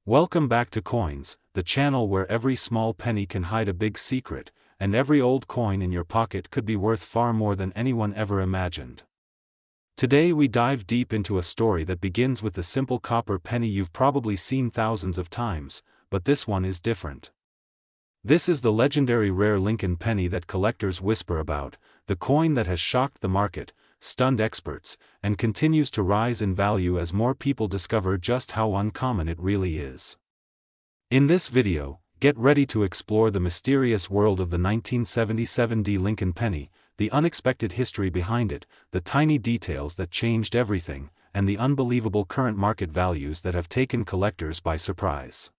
Welcome back to Coins, the channel where every small penny can hide a big secret, and every old coin in your pocket could be worth far more than anyone ever imagined. Today we dive deep into a story that begins with the simple copper penny you've probably seen thousands of times, but this one is different. This is the legendary rare Lincoln penny that collectors whisper about, the coin that has shocked the market, stunned experts, and continues to rise in value as more people discover just how uncommon it really is. In this video, get ready to explore the mysterious world of the 1977 Lincoln penny, the unexpected history behind it, the tiny details that changed everything, and the unbelievable current market values that have taken collectors by surprise.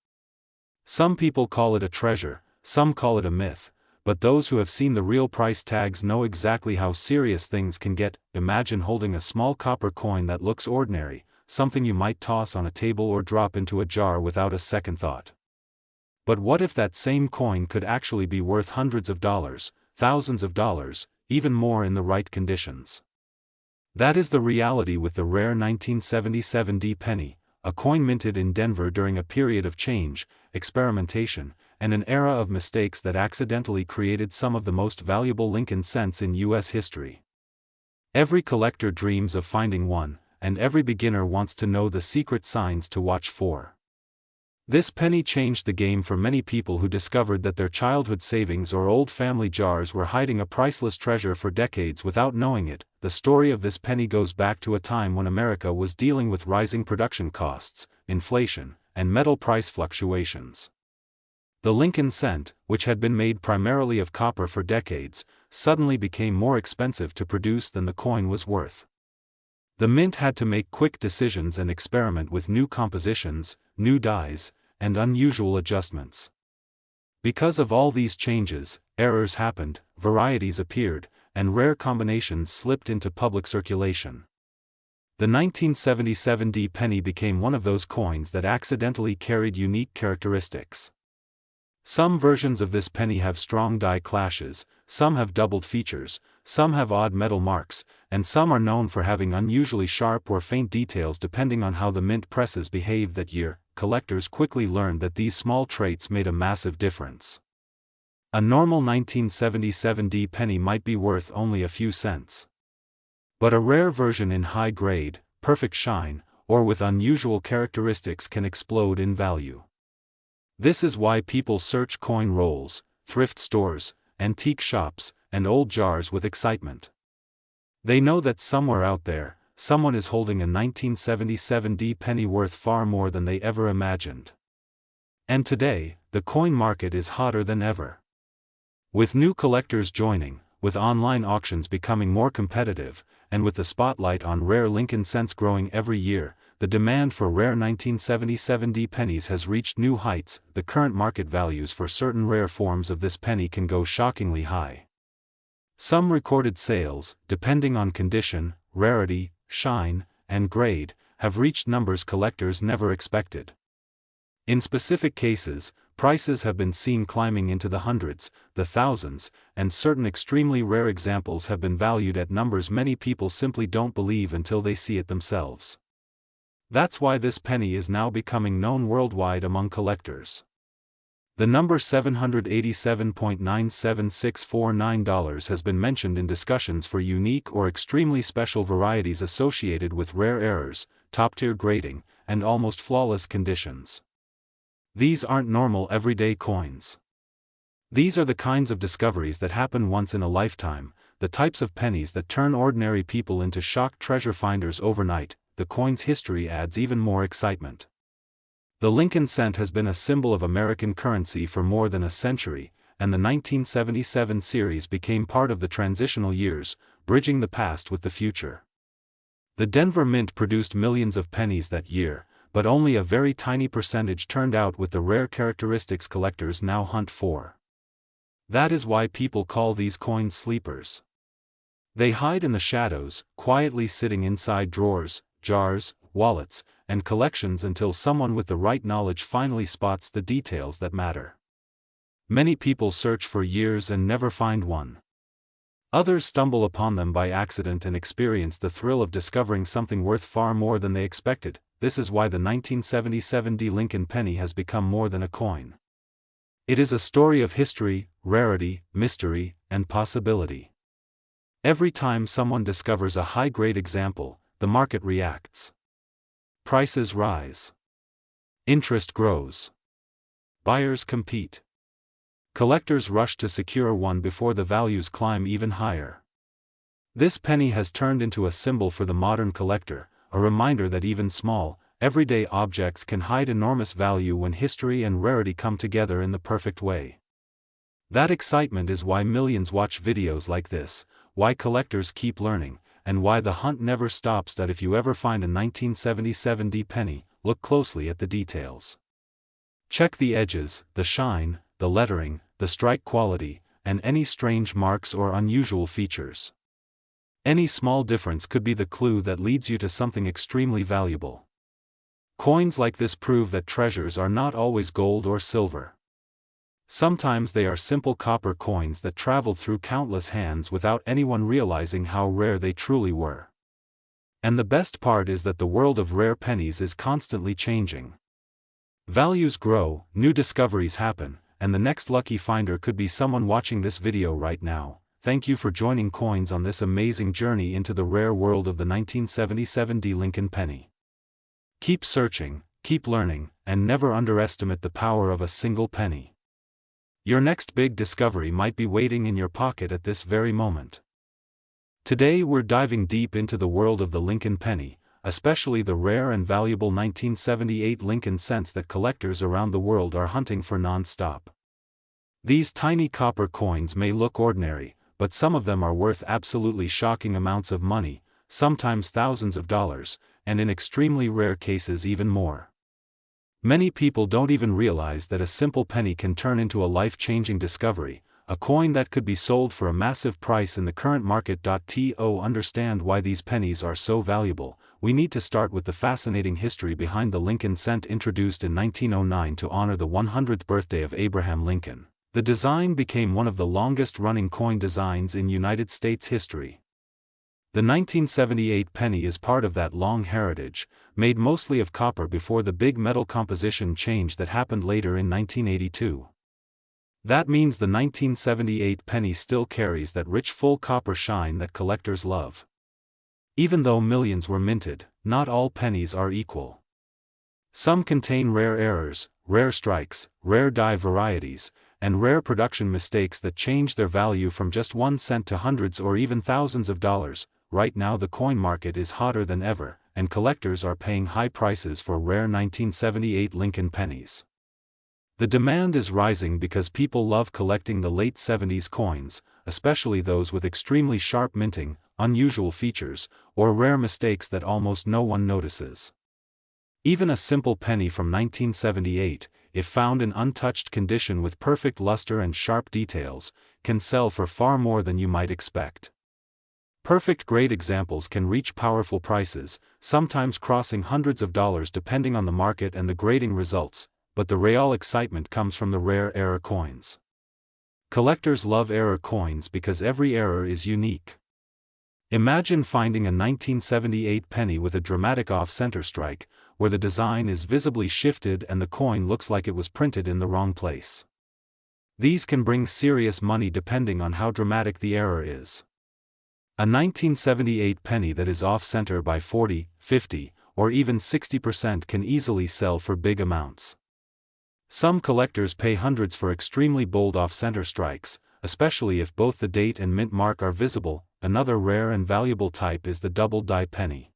Some people call it a treasure, some call it a myth, but those who have seen the real price tags know exactly how serious things can get. Imagine holding a small copper coin that looks ordinary, something you might toss on a table or drop into a jar without a second thought. But what if that same coin could actually be worth hundreds of dollars, thousands of dollars, even more in the right conditions? That is the reality with the rare 1977 penny, a coin minted in Denver during a period of change, experimentation, and an era of mistakes that accidentally created some of the most valuable Lincoln cents in U.S. history. Every collector dreams of finding one, and every beginner wants to know the secret signs to watch for. This penny changed the game for many people who discovered that their childhood savings or old family jars were hiding a priceless treasure for decades without knowing it. The story of this penny goes back to a time when America was dealing with rising production costs, inflation, and metal price fluctuations. The Lincoln cent, which had been made primarily of copper for decades, suddenly became more expensive to produce than the coin was worth. The mint had to make quick decisions and experiment with new compositions, new dyes, and unusual adjustments. Because of all these changes, errors happened, varieties appeared, and rare combinations slipped into public circulation. The 1977 penny became one of those coins that accidentally carried unique characteristics. Some versions of this penny have strong die clashes, some have doubled features, some have odd metal marks, and some are known for having unusually sharp or faint details depending on how the mint presses behaved that year. Collectors quickly learned that these small traits made a massive difference. A normal 1977 penny might be worth only a few cents. But a rare version in high grade, perfect shine, or with unusual characteristics can explode in value. This is why people search coin rolls, thrift stores, antique shops, and old jars with excitement. They know that somewhere out there, someone is holding a 1977 penny worth far more than they ever imagined. And today, the coin market is hotter than ever. With new collectors joining, with online auctions becoming more competitive, and with the spotlight on rare Lincoln cents growing every year, the demand for rare 1977 pennies has reached new heights. The current market values for certain rare forms of this penny can go shockingly high. Some recorded sales, depending on condition, rarity, shine, and grade, have reached numbers collectors never expected. In specific cases, prices have been seen climbing into the hundreds, the thousands, and certain extremely rare examples have been valued at numbers many people simply don't believe until they see it themselves. That's why this penny is now becoming known worldwide among collectors. The number $787.97649 has been mentioned in discussions for unique or extremely special varieties associated with rare errors, top-tier grading, and almost flawless conditions. These aren't normal everyday coins. These are the kinds of discoveries that happen once in a lifetime, the types of pennies that turn ordinary people into shock treasure finders overnight. The coin's history adds even more excitement. The Lincoln cent has been a symbol of American currency for more than a century, and the 1977 series became part of the transitional years, bridging the past with the future. The Denver Mint produced millions of pennies that year, but only a very tiny percentage turned out with the rare characteristics collectors now hunt for. That is why people call these coins sleepers. They hide in the shadows, quietly sitting inside drawers, jars, wallets, and collections until someone with the right knowledge finally spots the details that matter. Many people search for years and never find one. Others stumble upon them by accident and experience the thrill of discovering something worth far more than they expected. This is why the 1977 D. Lincoln penny has become more than a coin. It is a story of history, rarity, mystery, and possibility. Every time someone discovers a high-grade example, the market reacts. Prices rise. Interest grows. Buyers compete. Collectors rush to secure one before the values climb even higher. This penny has turned into a symbol for the modern collector, a reminder that even small, everyday objects can hide enormous value when history and rarity come together in the perfect way. That excitement is why millions watch videos like this, why collectors keep learning, and why the hunt never stops. That if you ever find a 1977 D penny, look closely at the details. Check the edges, the shine, the lettering, the strike quality, and any strange marks or unusual features. Any small difference could be the clue that leads you to something extremely valuable. Coins like this prove that treasures are not always gold or silver. Sometimes they are simple copper coins that traveled through countless hands without anyone realizing how rare they truly were. And the best part is that the world of rare pennies is constantly changing. Values grow, new discoveries happen, and the next lucky finder could be someone watching this video right now. Thank you for joining Coins on this amazing journey into the rare world of the 1977 D. Lincoln penny. Keep searching, keep learning, and never underestimate the power of a single penny. Your next big discovery might be waiting in your pocket at this very moment. Today we're diving deep into the world of the Lincoln penny, especially the rare and valuable 1978 Lincoln cents that collectors around the world are hunting for non-stop. These tiny copper coins may look ordinary, but some of them are worth absolutely shocking amounts of money, sometimes thousands of dollars, and in extremely rare cases even more. Many people don't even realize that a simple penny can turn into a life-changing discovery, a coin that could be sold for a massive price in the current market. To understand why these pennies are so valuable, we need to start with the fascinating history behind the Lincoln cent. Introduced in 1909 to honor the 100th birthday of Abraham Lincoln, the design became one of the longest-running coin designs in United States history. The 1978 penny is part of that long heritage, made mostly of copper before the big metal composition change that happened later in 1982. That means the 1978 penny still carries that rich full copper shine that collectors love. Even though millions were minted, not all pennies are equal. Some contain rare errors, rare strikes, rare die varieties, and rare production mistakes that change their value from just 1 cent to hundreds or even thousands of dollars. Right now the coin market is hotter than ever, and collectors are paying high prices for rare 1978 Lincoln pennies. The demand is rising because people love collecting the late 70s coins, especially those with extremely sharp minting, unusual features, or rare mistakes that almost no one notices. Even a simple penny from 1978, if found in untouched condition with perfect luster and sharp details, can sell for far more than you might expect. Perfect grade examples can reach powerful prices, sometimes crossing hundreds of dollars depending on the market and the grading results, but the real excitement comes from the rare error coins. Collectors love error coins because every error is unique. Imagine finding a 1978 penny with a dramatic off-center strike, where the design is visibly shifted and the coin looks like it was printed in the wrong place. These can bring serious money depending on how dramatic the error is. A 1978 penny that is off-center by 40, 50, or even 60% can easily sell for big amounts. Some collectors pay hundreds for extremely bold off-center strikes, especially if both the date and mint mark are visible. Another rare and valuable type is the double die penny.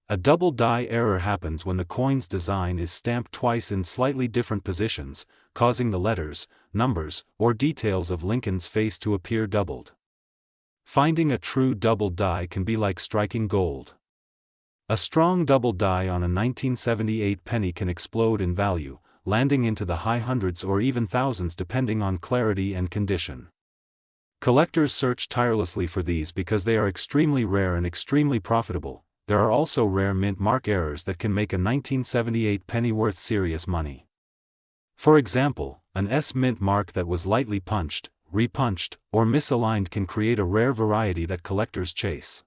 A double die error happens when the coin's design is stamped twice in slightly different positions, causing the letters, numbers, or details of Lincoln's face to appear doubled. Finding a true double die can be like striking gold. A strong double die on a 1978 penny can explode in value, landing into the high hundreds or even thousands depending on clarity and condition. Collectors search tirelessly for these because they are extremely rare and extremely profitable. There are also rare mint mark errors that can make a 1978 penny worth serious money. For example, an S mint mark that was lightly punched, repunched, or misaligned can create a rare variety that collectors chase.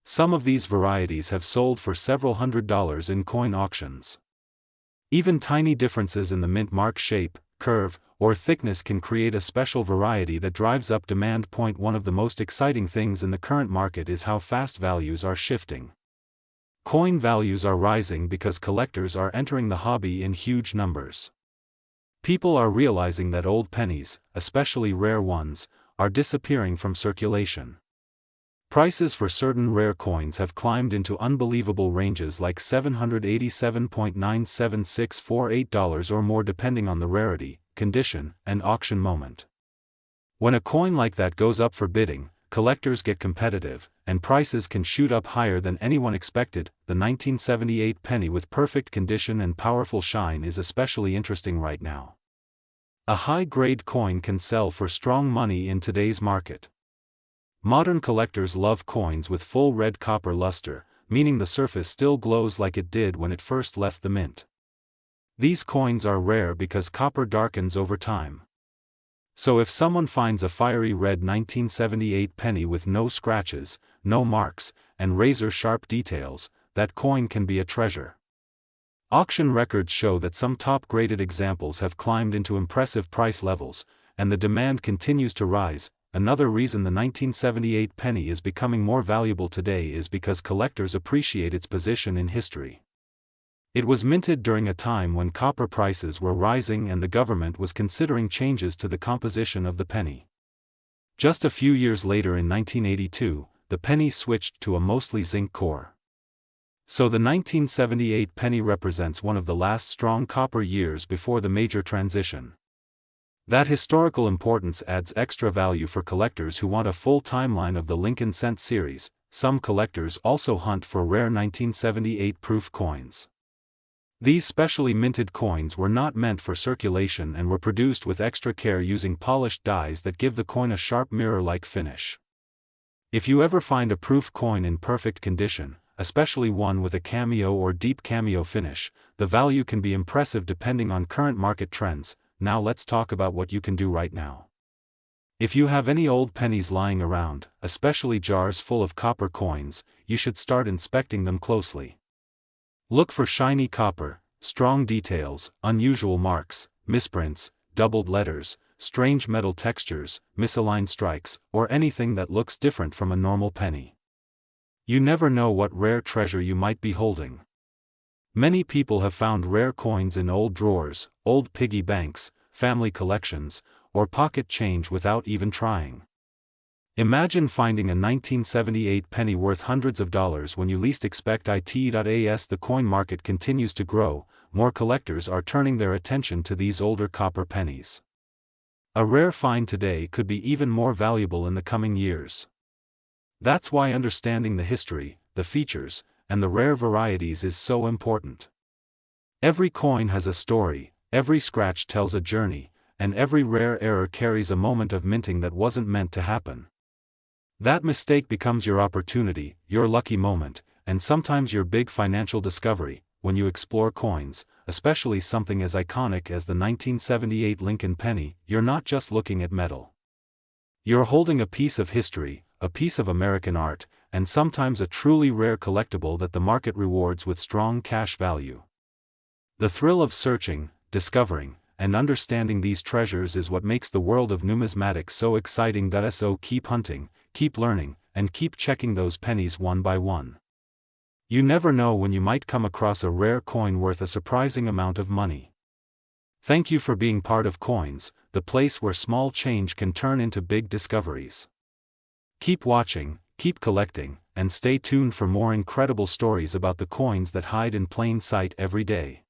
Some of these varieties have sold for several $100s in coin auctions. Even tiny differences in the mint mark shape, curve, or thickness can create a special variety that drives up demand. One of the most exciting things in the current market is how fast values are shifting. Coin values are rising because collectors are entering the hobby in huge numbers. People are realizing that old pennies, especially rare ones, are disappearing from circulation. Prices for certain rare coins have climbed into unbelievable ranges like $787.97648 or more depending on the rarity, condition, and auction moment. When a coin like that goes up for bidding, collectors get competitive, and prices can shoot up higher than anyone expected. The 1978 penny with perfect condition and powerful shine is especially interesting right now. A high-grade coin can sell for strong money in today's market. Modern collectors love coins with full red copper luster, meaning the surface still glows like it did when it first left the mint. These coins are rare because copper darkens over time. So if someone finds a fiery red 1978 penny with no scratches, no marks, and razor-sharp details, that coin can be a treasure. Auction records show that some top-graded examples have climbed into impressive price levels, and the demand continues to rise. Another reason the 1978 penny is becoming more valuable today is because collectors appreciate its position in history. It was minted during a time when copper prices were rising and the government was considering changes to the composition of the penny. Just a few years later in 1982, the penny switched to a mostly zinc core. So the 1978 penny represents one of the last strong copper years before the major transition. That historical importance adds extra value for collectors who want a full timeline of the Lincoln Cent series. Some collectors also hunt for rare 1978 proof coins. These specially minted coins were not meant for circulation and were produced with extra care using polished dies that give the coin a sharp mirror-like finish. If you ever find a proof coin in perfect condition, especially one with a cameo or deep cameo finish, the value can be impressive depending on current market trends. Now let's talk about what you can do right now. If you have any old pennies lying around, especially jars full of copper coins, you should start inspecting them closely. Look for shiny copper, strong details, unusual marks, misprints, doubled letters, strange metal textures, misaligned strikes, or anything that looks different from a normal penny. You never know what rare treasure you might be holding. Many people have found rare coins in old drawers, old piggy banks, family collections, or pocket change without even trying. Imagine finding a 1978 penny worth hundreds of dollars when you least expect it. As the coin market continues to grow, more collectors are turning their attention to these older copper pennies. A rare find today could be even more valuable in the coming years. That's why understanding the history, the features, and the rare varieties is so important. Every coin has a story, every scratch tells a journey, and every rare error carries a moment of minting that wasn't meant to happen. That mistake becomes your opportunity, your lucky moment, and sometimes your big financial discovery. When you explore coins, especially something as iconic as the 1978 Lincoln penny, you're not just looking at metal. You're holding a piece of history, a piece of American art, and sometimes a truly rare collectible that the market rewards with strong cash value. The thrill of searching, discovering, and understanding these treasures is what makes the world of numismatics so exciting. So keep hunting, keep learning, and keep checking those pennies one by one. You never know when you might come across a rare coin worth a surprising amount of money. Thank you for being part of Coins, the place where small change can turn into big discoveries. Keep watching, keep collecting, and stay tuned for more incredible stories about the coins that hide in plain sight every day.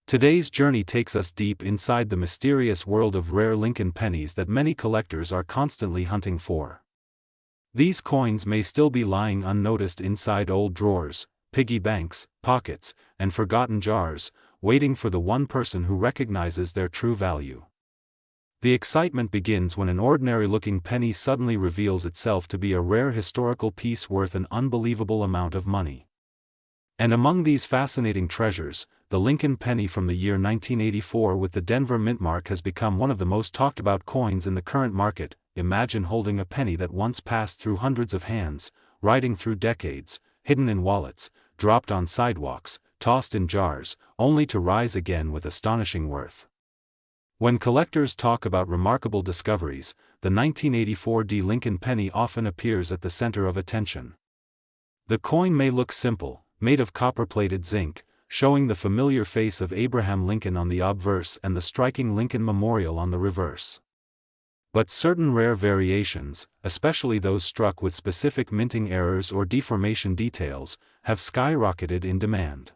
Today's journey takes us deep inside the mysterious world of rare Lincoln pennies that many collectors are constantly hunting for. These coins may still be lying unnoticed inside old drawers, piggy banks, pockets, and forgotten jars, waiting for the one person who recognizes their true value. The excitement begins when an ordinary-looking penny suddenly reveals itself to be a rare historical piece worth an unbelievable amount of money. And among these fascinating treasures, the Lincoln penny from the year 1984 with the Denver mint mark has become one of the most talked about coins in the current market. Imagine holding a penny that once passed through hundreds of hands, riding through decades, hidden in wallets, dropped on sidewalks, tossed in jars, only to rise again with astonishing worth. When collectors talk about remarkable discoveries, the 1984 Lincoln penny often appears at the center of attention. The coin may look simple, made of copper-plated zinc, showing the familiar face of Abraham Lincoln on the obverse and the striking Lincoln Memorial on the reverse. But certain rare variations, especially those struck with specific minting errors or deformation details, have skyrocketed in demand.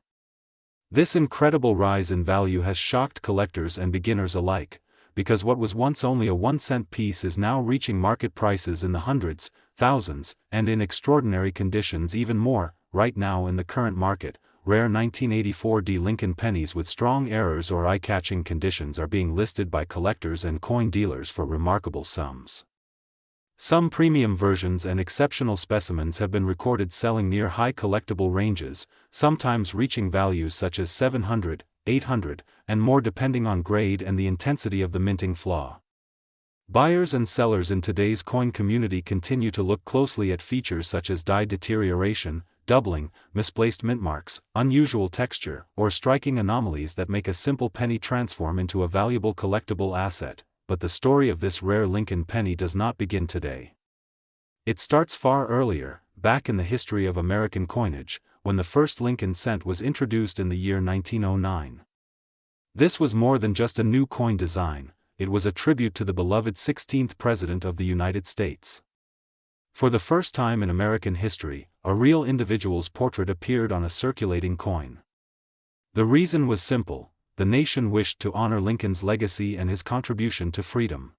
This incredible rise in value has shocked collectors and beginners alike, because what was once only a 1-cent piece is now reaching market prices in the hundreds, thousands, and in extraordinary conditions even more. Right now in the current market, rare 1984 Lincoln pennies with strong errors or eye-catching conditions are being listed by collectors and coin dealers for remarkable sums. Some premium versions and exceptional specimens have been recorded selling near high collectible ranges, sometimes reaching values such as $700, $800, and more depending on grade and the intensity of the minting flaw. Buyers and sellers in today's coin community continue to look closely at features such as die deterioration, doubling, misplaced mint marks, unusual texture, or striking anomalies that make a simple penny transform into a valuable collectible asset. But the story of this rare Lincoln penny does not begin today. It starts far earlier, back in the history of American coinage, when the first Lincoln cent was introduced in the year 1909. This was more than just a new coin design, it was a tribute to the beloved 16th President of the United States. For the first time in American history, a real individual's portrait appeared on a circulating coin. The reason was simple: the nation wished to honor Lincoln's legacy and his contribution to freedom.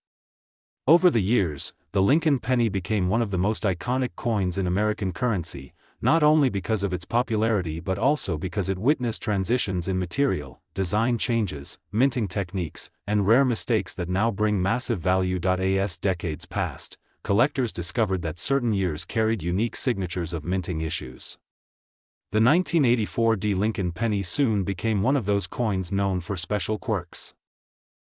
Over the years, the Lincoln penny became one of the most iconic coins in American currency, not only because of its popularity but also because it witnessed transitions in material, design changes, minting techniques, and rare mistakes that now bring massive value. As decades passed, collectors discovered that certain years carried unique signatures of minting issues. The 1984 Lincoln penny soon became one of those coins known for special quirks.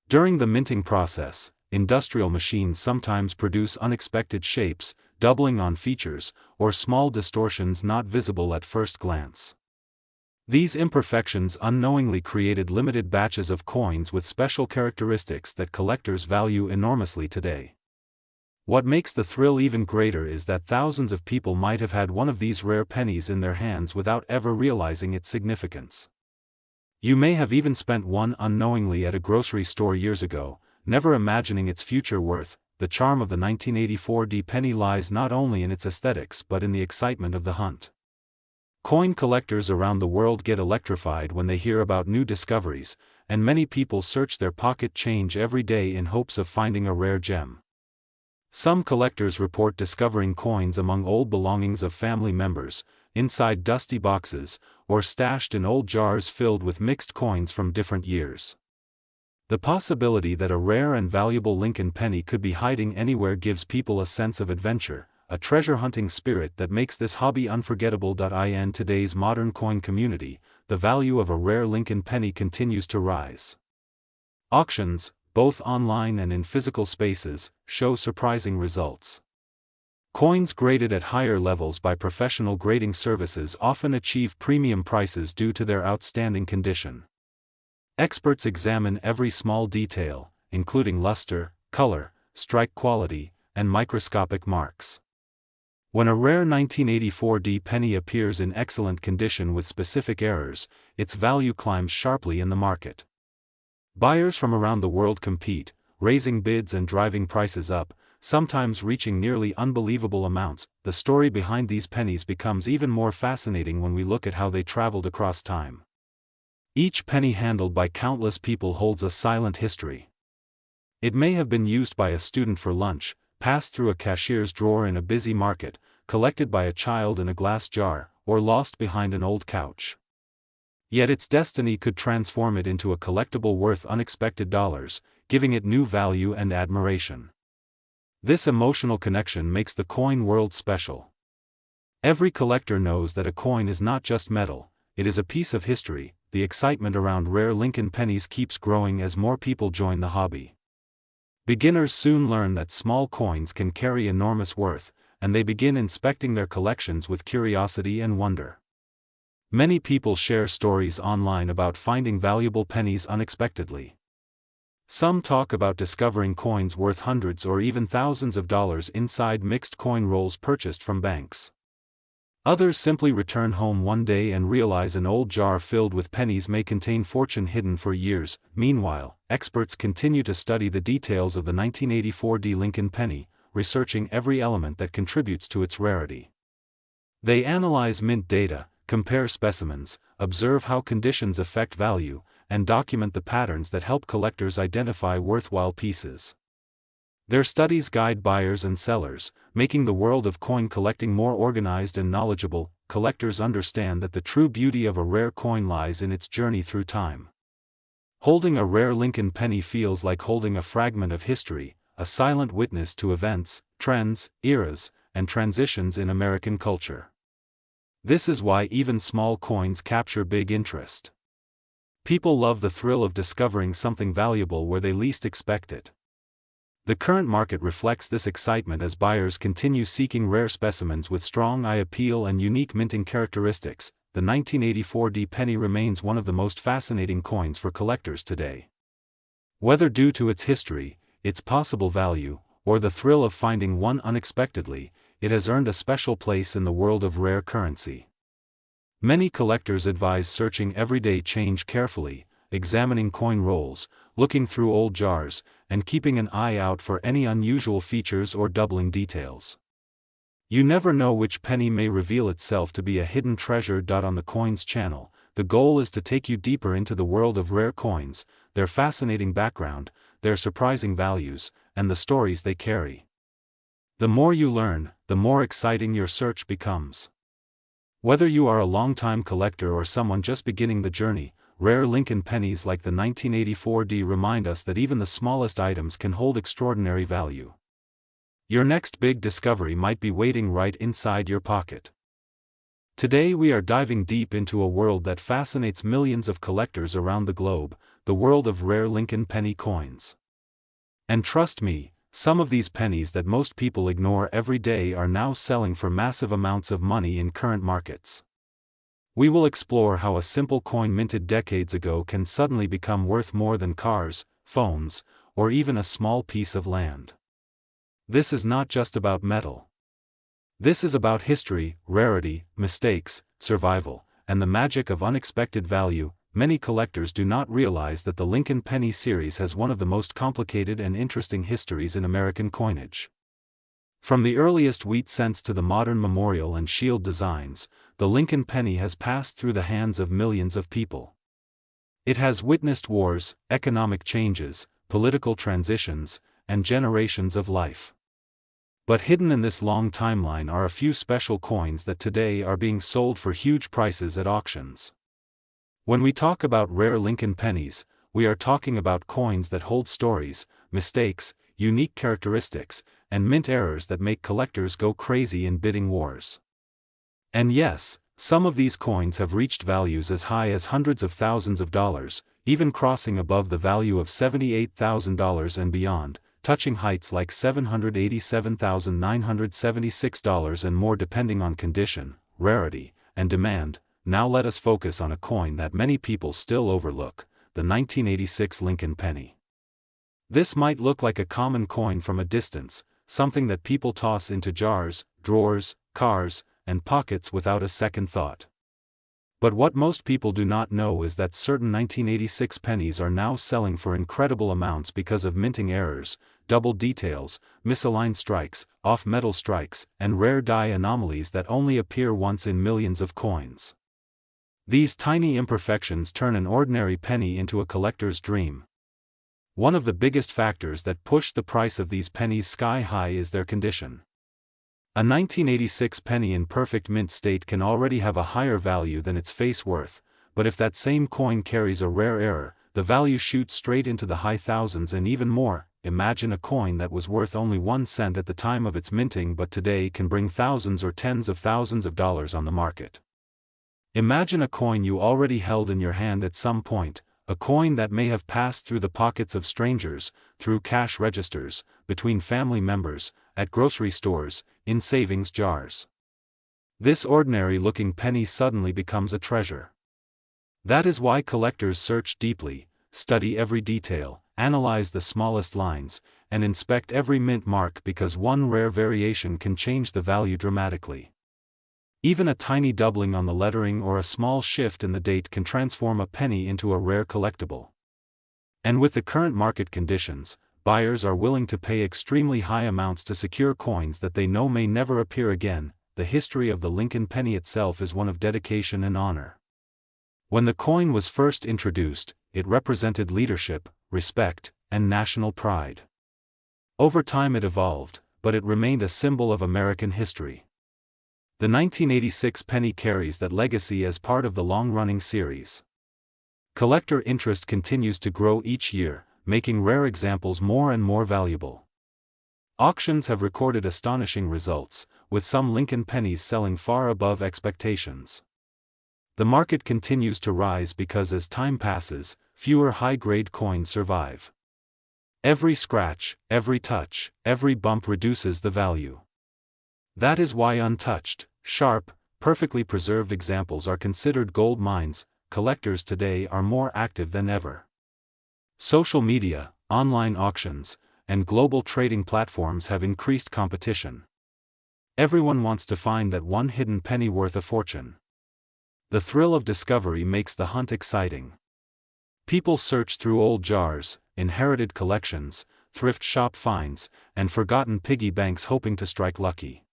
During the minting process, industrial machines sometimes produce unexpected shapes, doubling on features, or small distortions not visible at first glance. These imperfections unknowingly created limited batches of coins with special characteristics that collectors value enormously today. What makes the thrill even greater is that thousands of people might have had one of these rare pennies in their hands without ever realizing its significance. You may have even spent one unknowingly at a grocery store years ago, never imagining its future worth. The charm of the 1984 penny lies not only in its aesthetics but in the excitement of the hunt. Coin collectors around the world get electrified when they hear about new discoveries, and many people search their pocket change every day in hopes of finding a rare gem. Some collectors report discovering coins among old belongings of family members, inside dusty boxes, or stashed in old jars filled with mixed coins from different years. The possibility that a rare and valuable Lincoln penny could be hiding anywhere gives people a sense of adventure, a treasure-hunting spirit that makes this hobby unforgettable. In today's modern coin community, the value of a rare Lincoln penny continues to rise. Auctions, both online and in physical spaces, show surprising results. Coins graded at higher levels by professional grading services often achieve premium prices due to their outstanding condition. Experts examine every small detail, including luster, color, strike quality, and microscopic marks. When a rare 1984 penny appears in excellent condition with specific errors, its value climbs sharply in the market. Buyers from around the world compete, raising bids and driving prices up, sometimes reaching nearly unbelievable amounts. The story behind these pennies becomes even more fascinating when we look at how they traveled across time. Each penny handled by countless people holds a silent history. It may have been used by a student for lunch, passed through a cashier's drawer in a busy market, collected by a child in a glass jar, or lost behind an old couch. Yet its destiny could transform it into a collectible worth unexpected dollars, giving it new value and admiration. This emotional connection makes the coin world special. Every collector knows that a coin is not just metal, it is a piece of history, the excitement around rare Lincoln pennies keeps growing as more people join the hobby. Beginners soon learn that small coins can carry enormous worth, and they begin inspecting their collections with curiosity and wonder. Many people share stories online about finding valuable pennies unexpectedly. Some talk about discovering coins worth hundreds or even thousands of dollars inside mixed coin rolls purchased from banks. Others simply return home one day and realize an old jar filled with pennies may contain fortune hidden for years. Meanwhile, experts continue to study the details of the 1984 Lincoln penny, researching every element that contributes to its rarity. They analyze mint data, compare specimens, observe how conditions affect value, and document the patterns that help collectors identify worthwhile pieces. Their studies guide buyers and sellers, making the world of coin collecting more organized and knowledgeable. Collectors understand that the true beauty of a rare coin lies in its journey through time. Holding a rare Lincoln penny feels like holding a fragment of history, a silent witness to events, trends, eras, and transitions in American culture. This is why even small coins capture big interest. People love the thrill of discovering something valuable where they least expect it. The current market reflects this excitement as buyers continue seeking rare specimens with strong eye appeal and unique minting characteristics. The 1984 penny remains one of the most fascinating coins for collectors today. Whether due to its history, its possible value, or the thrill of finding one unexpectedly, it has earned a special place in the world of rare currency. Many collectors advise searching everyday change carefully, examining coin rolls, looking through old jars, and keeping an eye out for any unusual features or doubling details. You never know which penny may reveal itself to be a hidden treasure. On the Coins channel, the goal is to take you deeper into the world of rare coins, their fascinating background, their surprising values, and the stories they carry. The more you learn, the more exciting your search becomes. Whether you are a long-time collector or someone just beginning the journey, rare Lincoln pennies like the 1984 remind us that even the smallest items can hold extraordinary value. Your next big discovery might be waiting right inside your pocket. Today we are diving deep into a world that fascinates millions of collectors around the globe, the world of rare Lincoln penny coins. And trust me, some of these pennies that most people ignore every day are now selling for massive amounts of money in current markets. We will explore how a simple coin minted decades ago can suddenly become worth more than cars, phones, or even a small piece of land. This is not just about metal. This is about history, rarity, mistakes, survival, and the magic of unexpected value. Many collectors do not realize that the Lincoln penny series has one of the most complicated and interesting histories in American coinage. From the earliest wheat cents to the modern memorial and shield designs, the Lincoln penny has passed through the hands of millions of people. It has witnessed wars, economic changes, political transitions, and generations of life. But hidden in this long timeline are a few special coins that today are being sold for huge prices at auctions. When we talk about rare Lincoln pennies, we are talking about coins that hold stories, mistakes, unique characteristics, and mint errors that make collectors go crazy in bidding wars. And yes, some of these coins have reached values as high as hundreds of thousands of dollars, even crossing above the value of $78,000 and beyond, touching heights like $787,976 and more depending on condition, rarity, and demand. Now let us focus on a coin that many people still overlook, the 1986 Lincoln penny. This might look like a common coin from a distance, something that people toss into jars, drawers, cars, and pockets without a second thought. But what most people do not know is that certain 1986 pennies are now selling for incredible amounts because of minting errors, double details, misaligned strikes, off-metal strikes, and rare die anomalies that only appear once in millions of coins. These tiny imperfections turn an ordinary penny into a collector's dream. One of the biggest factors that push the price of these pennies sky high is their condition. A 1986 penny in perfect mint state can already have a higher value than its face worth, but if that same coin carries a rare error, the value shoots straight into the high thousands and even more. Imagine a coin that was worth only 1 cent at the time of its minting but today can bring thousands or tens of thousands of dollars on the market. Imagine a coin you already held in your hand at some point, a coin that may have passed through the pockets of strangers, through cash registers, between family members, at grocery stores, in savings jars. This ordinary-looking penny suddenly becomes a treasure. That is why collectors search deeply, study every detail, analyze the smallest lines, and inspect every mint mark, because one rare variation can change the value dramatically. Even a tiny doubling on the lettering or a small shift in the date can transform a penny into a rare collectible. And with the current market conditions, buyers are willing to pay extremely high amounts to secure coins that they know may never appear again. The history of the Lincoln penny itself is one of dedication and honor. When the coin was first introduced, it represented leadership, respect, and national pride. Over time it evolved, but it remained a symbol of American history. The 1986 penny carries that legacy as part of the long-running series. Collector interest continues to grow each year, making rare examples more and more valuable. Auctions have recorded astonishing results, with some Lincoln pennies selling far above expectations. The market continues to rise because as time passes, fewer high-grade coins survive. Every scratch, every touch, every bump reduces the value. That is why untouched, sharp, perfectly preserved examples are considered gold mines. Collectors today are more active than ever. Social media, online auctions, and global trading platforms have increased competition. Everyone wants to find that one hidden penny worth a fortune. The thrill of discovery makes the hunt exciting. People search through old jars, inherited collections, thrift shop finds, and forgotten piggy banks hoping to strike lucky.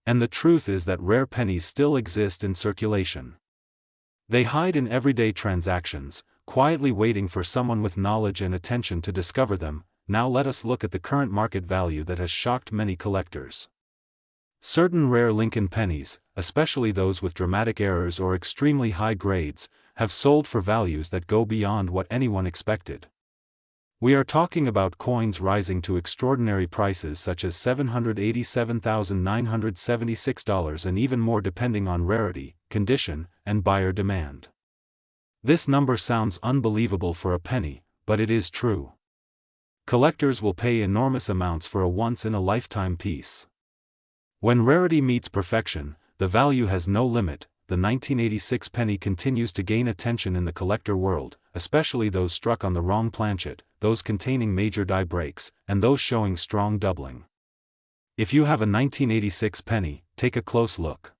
And the truth is that rare pennies still exist in circulation. They hide in everyday transactions, quietly waiting for someone with knowledge and attention to discover them. Now let us look at the current market value that has shocked many collectors. Certain rare Lincoln pennies, especially those with dramatic errors or extremely high grades, have sold for values that go beyond what anyone expected. We are talking about coins rising to extraordinary prices such as $787,976 and even more depending on rarity, condition, and buyer demand. This number sounds unbelievable for a penny, but it is true. Collectors will pay enormous amounts for a once-in-a-lifetime piece. When rarity meets perfection, the value has no limit. The 1986 penny continues to gain attention in the collector world, especially those struck on the wrong planchet, those containing major die breaks, and those showing strong doubling. If you have a 1986 penny, take a close look.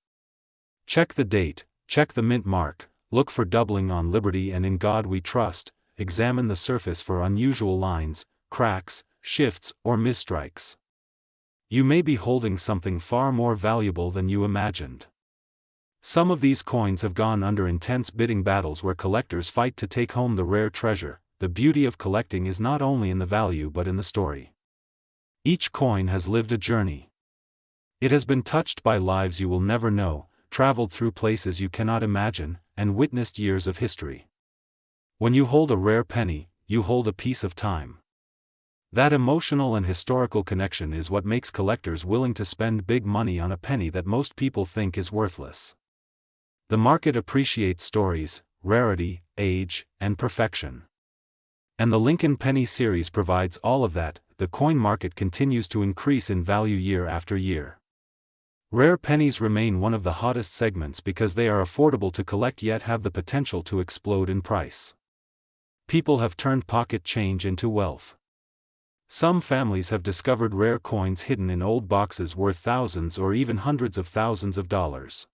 Check the date, check the mint mark, look for doubling on Liberty and In God We Trust, examine the surface for unusual lines, cracks, shifts, or misstrikes. You may be holding something far more valuable than you imagined. Some of these coins have gone under intense bidding battles where collectors fight to take home the rare treasure. The beauty of collecting is not only in the value but in the story. Each coin has lived a journey. It has been touched by lives you will never know, traveled through places you cannot imagine, and witnessed years of history. When you hold a rare penny, you hold a piece of time. That emotional and historical connection is what makes collectors willing to spend big money on a penny that most people think is worthless. The market appreciates stories, rarity, age, and perfection. And the Lincoln penny series provides all of that. The coin market continues to increase in value year after year. Rare pennies remain one of the hottest segments because they are affordable to collect yet have the potential to explode in price. People have turned pocket change into wealth. Some families have discovered rare coins hidden in old boxes worth thousands or even hundreds of thousands of dollars.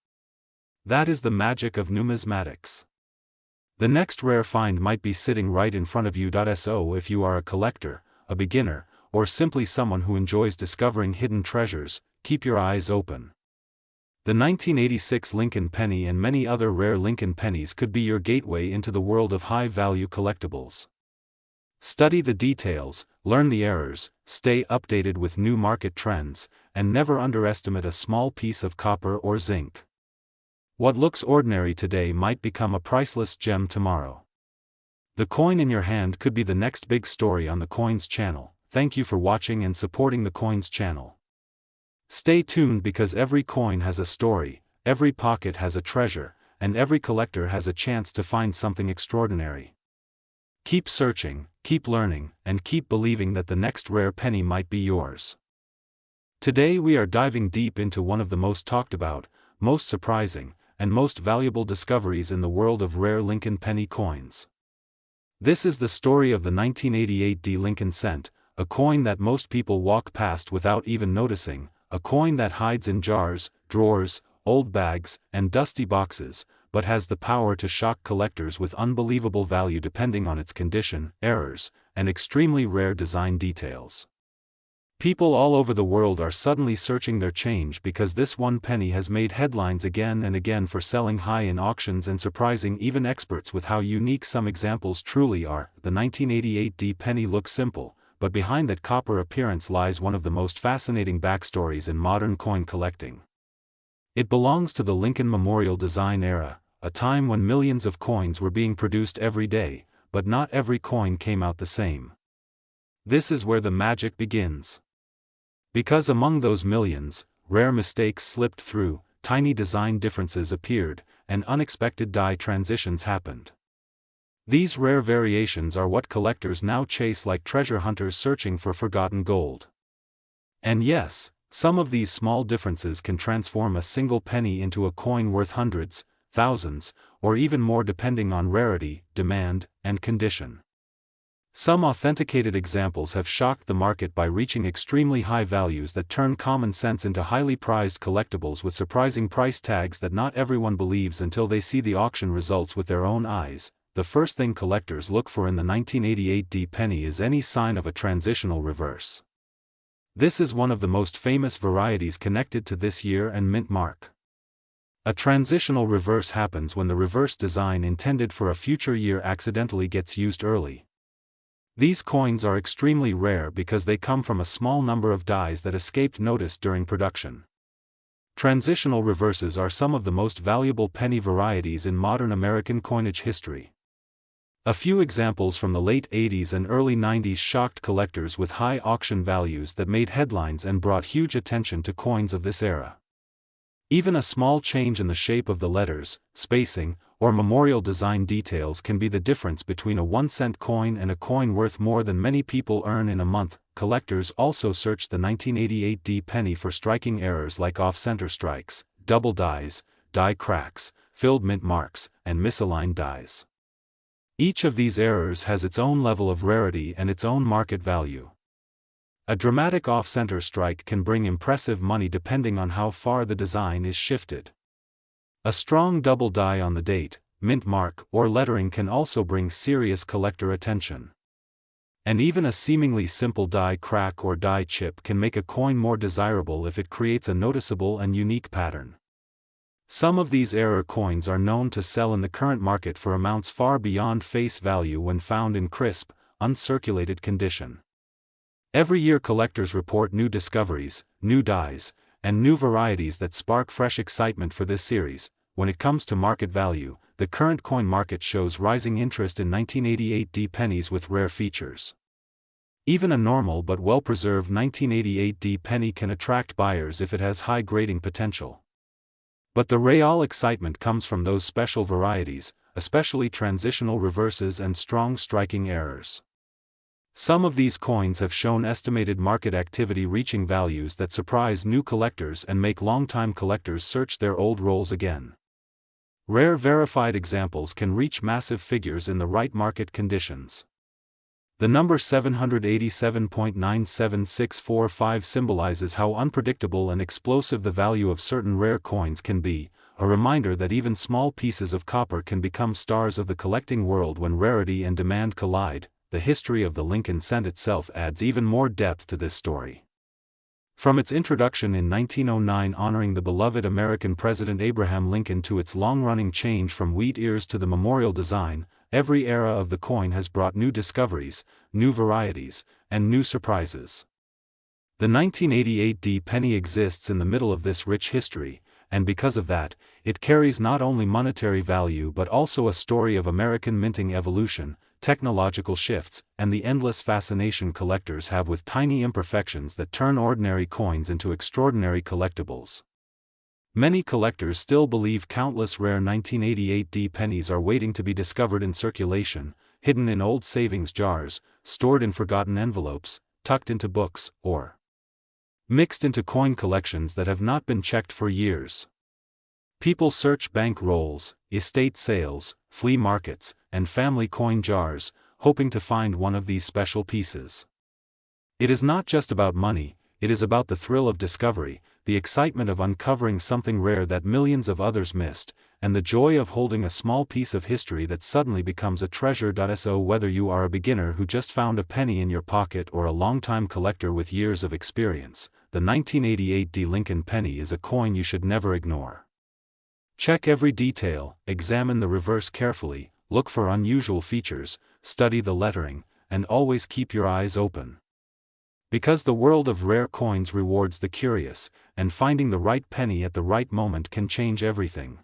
That is the magic of numismatics. The next rare find might be sitting right in front of you. So if you are a collector, a beginner, or simply someone who enjoys discovering hidden treasures, keep your eyes open. The 1986 Lincoln penny and many other rare Lincoln pennies could be your gateway into the world of high-value collectibles. Study the details, learn the errors, stay updated with new market trends, and never underestimate a small piece of copper or zinc. What looks ordinary today might become a priceless gem tomorrow. The coin in your hand could be the next big story on the Coins channel. Thank you for watching and supporting the Coins channel. Stay tuned because every coin has a story, every pocket has a treasure, and every collector has a chance to find something extraordinary. Keep searching, keep learning, and keep believing that the next rare penny might be yours. Today we are diving deep into one of the most talked about, most surprising, and most valuable discoveries in the world of rare Lincoln penny coins. This is the story of the 1988 D Lincoln cent, a coin that most people walk past without even noticing, a coin that hides in jars, drawers, old bags, and dusty boxes, but has the power to shock collectors with unbelievable value depending on its condition, errors, and extremely rare design details. People all over the world are suddenly searching their change because this one penny has made headlines again and again for selling high in auctions and surprising even experts with how unique some examples truly are. The 1988 D penny looks simple, but behind that copper appearance lies one of the most fascinating backstories in modern coin collecting. It belongs to the Lincoln Memorial design era, a time when millions of coins were being produced every day, but not every coin came out the same. This is where the magic begins. Because among those millions, rare mistakes slipped through, tiny design differences appeared, and unexpected die transitions happened. These rare variations are what collectors now chase like treasure hunters searching for forgotten gold. And yes, some of these small differences can transform a single penny into a coin worth hundreds, thousands, or even more depending on rarity, demand, and condition. Some authenticated examples have shocked the market by reaching extremely high values that turn common sense into highly prized collectibles with surprising price tags that not everyone believes until they see the auction results with their own eyes. The first thing collectors look for in the 1988 D penny is any sign of a transitional reverse. This is one of the most famous varieties connected to this year and mint mark. A transitional reverse happens when the reverse design intended for a future year accidentally gets used early. These coins are extremely rare because they come from a small number of dies that escaped notice during production. Transitional reverses are some of the most valuable penny varieties in modern American coinage history. A few examples from the late 80s and early 90s shocked collectors with high auction values that made headlines and brought huge attention to coins of this era. Even a small change in the shape of the letters, spacing, or memorial design details can be the difference between a 1-cent coin and a coin worth more than many people earn in a month. Collectors also searched the 1988 D penny for striking errors like off-center strikes, double dies, die cracks, filled mint marks, and misaligned dies. Each of these errors has its own level of rarity and its own market value. A dramatic off-center strike can bring impressive money depending on how far the design is shifted. A strong double die on the date, mint mark, or lettering can also bring serious collector attention. And even a seemingly simple die crack or die chip can make a coin more desirable if it creates a noticeable and unique pattern. Some of these error coins are known to sell in the current market for amounts far beyond face value when found in crisp, uncirculated condition. Every year collectors report new discoveries, new dies, and new varieties that spark fresh excitement for this series. When it comes to market value, the current coin market shows rising interest in 1988 D pennies with rare features. Even a normal but well-preserved 1988 D penny can attract buyers if it has high grading potential. But the real excitement comes from those special varieties, especially transitional reverses and strong striking errors. Some of these coins have shown estimated market activity reaching values that surprise new collectors and make longtime collectors search their old rolls again. Rare verified examples can reach massive figures in the right market conditions. The number 787.976645 symbolizes how unpredictable and explosive the value of certain rare coins can be, a reminder that even small pieces of copper can become stars of the collecting world when rarity and demand collide. The history of the Lincoln cent itself adds even more depth to this story. From its introduction in 1909 honoring the beloved American President Abraham Lincoln to its long-running change from wheat ears to the memorial design, every era of the coin has brought new discoveries, new varieties, and new surprises. The 1988 D penny exists in the middle of this rich history, and because of that, it carries not only monetary value but also a story of American minting evolution, technological shifts, and the endless fascination collectors have with tiny imperfections that turn ordinary coins into extraordinary collectibles. Many collectors still believe countless rare 1988 D pennies are waiting to be discovered in circulation, hidden in old savings jars, stored in forgotten envelopes, tucked into books, or mixed into coin collections that have not been checked for years. People search bank rolls, estate sales, flea markets, and family coin jars, hoping to find one of these special pieces. It is not just about money, it is about the thrill of discovery, the excitement of uncovering something rare that millions of others missed, and the joy of holding a small piece of history that suddenly becomes a treasure. So whether you are a beginner who just found a penny in your pocket or a longtime collector with years of experience, the 1988 D Lincoln penny is a coin you should never ignore. Check every detail, examine the reverse carefully, look for unusual features, study the lettering, and always keep your eyes open. Because the world of rare coins rewards the curious, and finding the right penny at the right moment can change everything.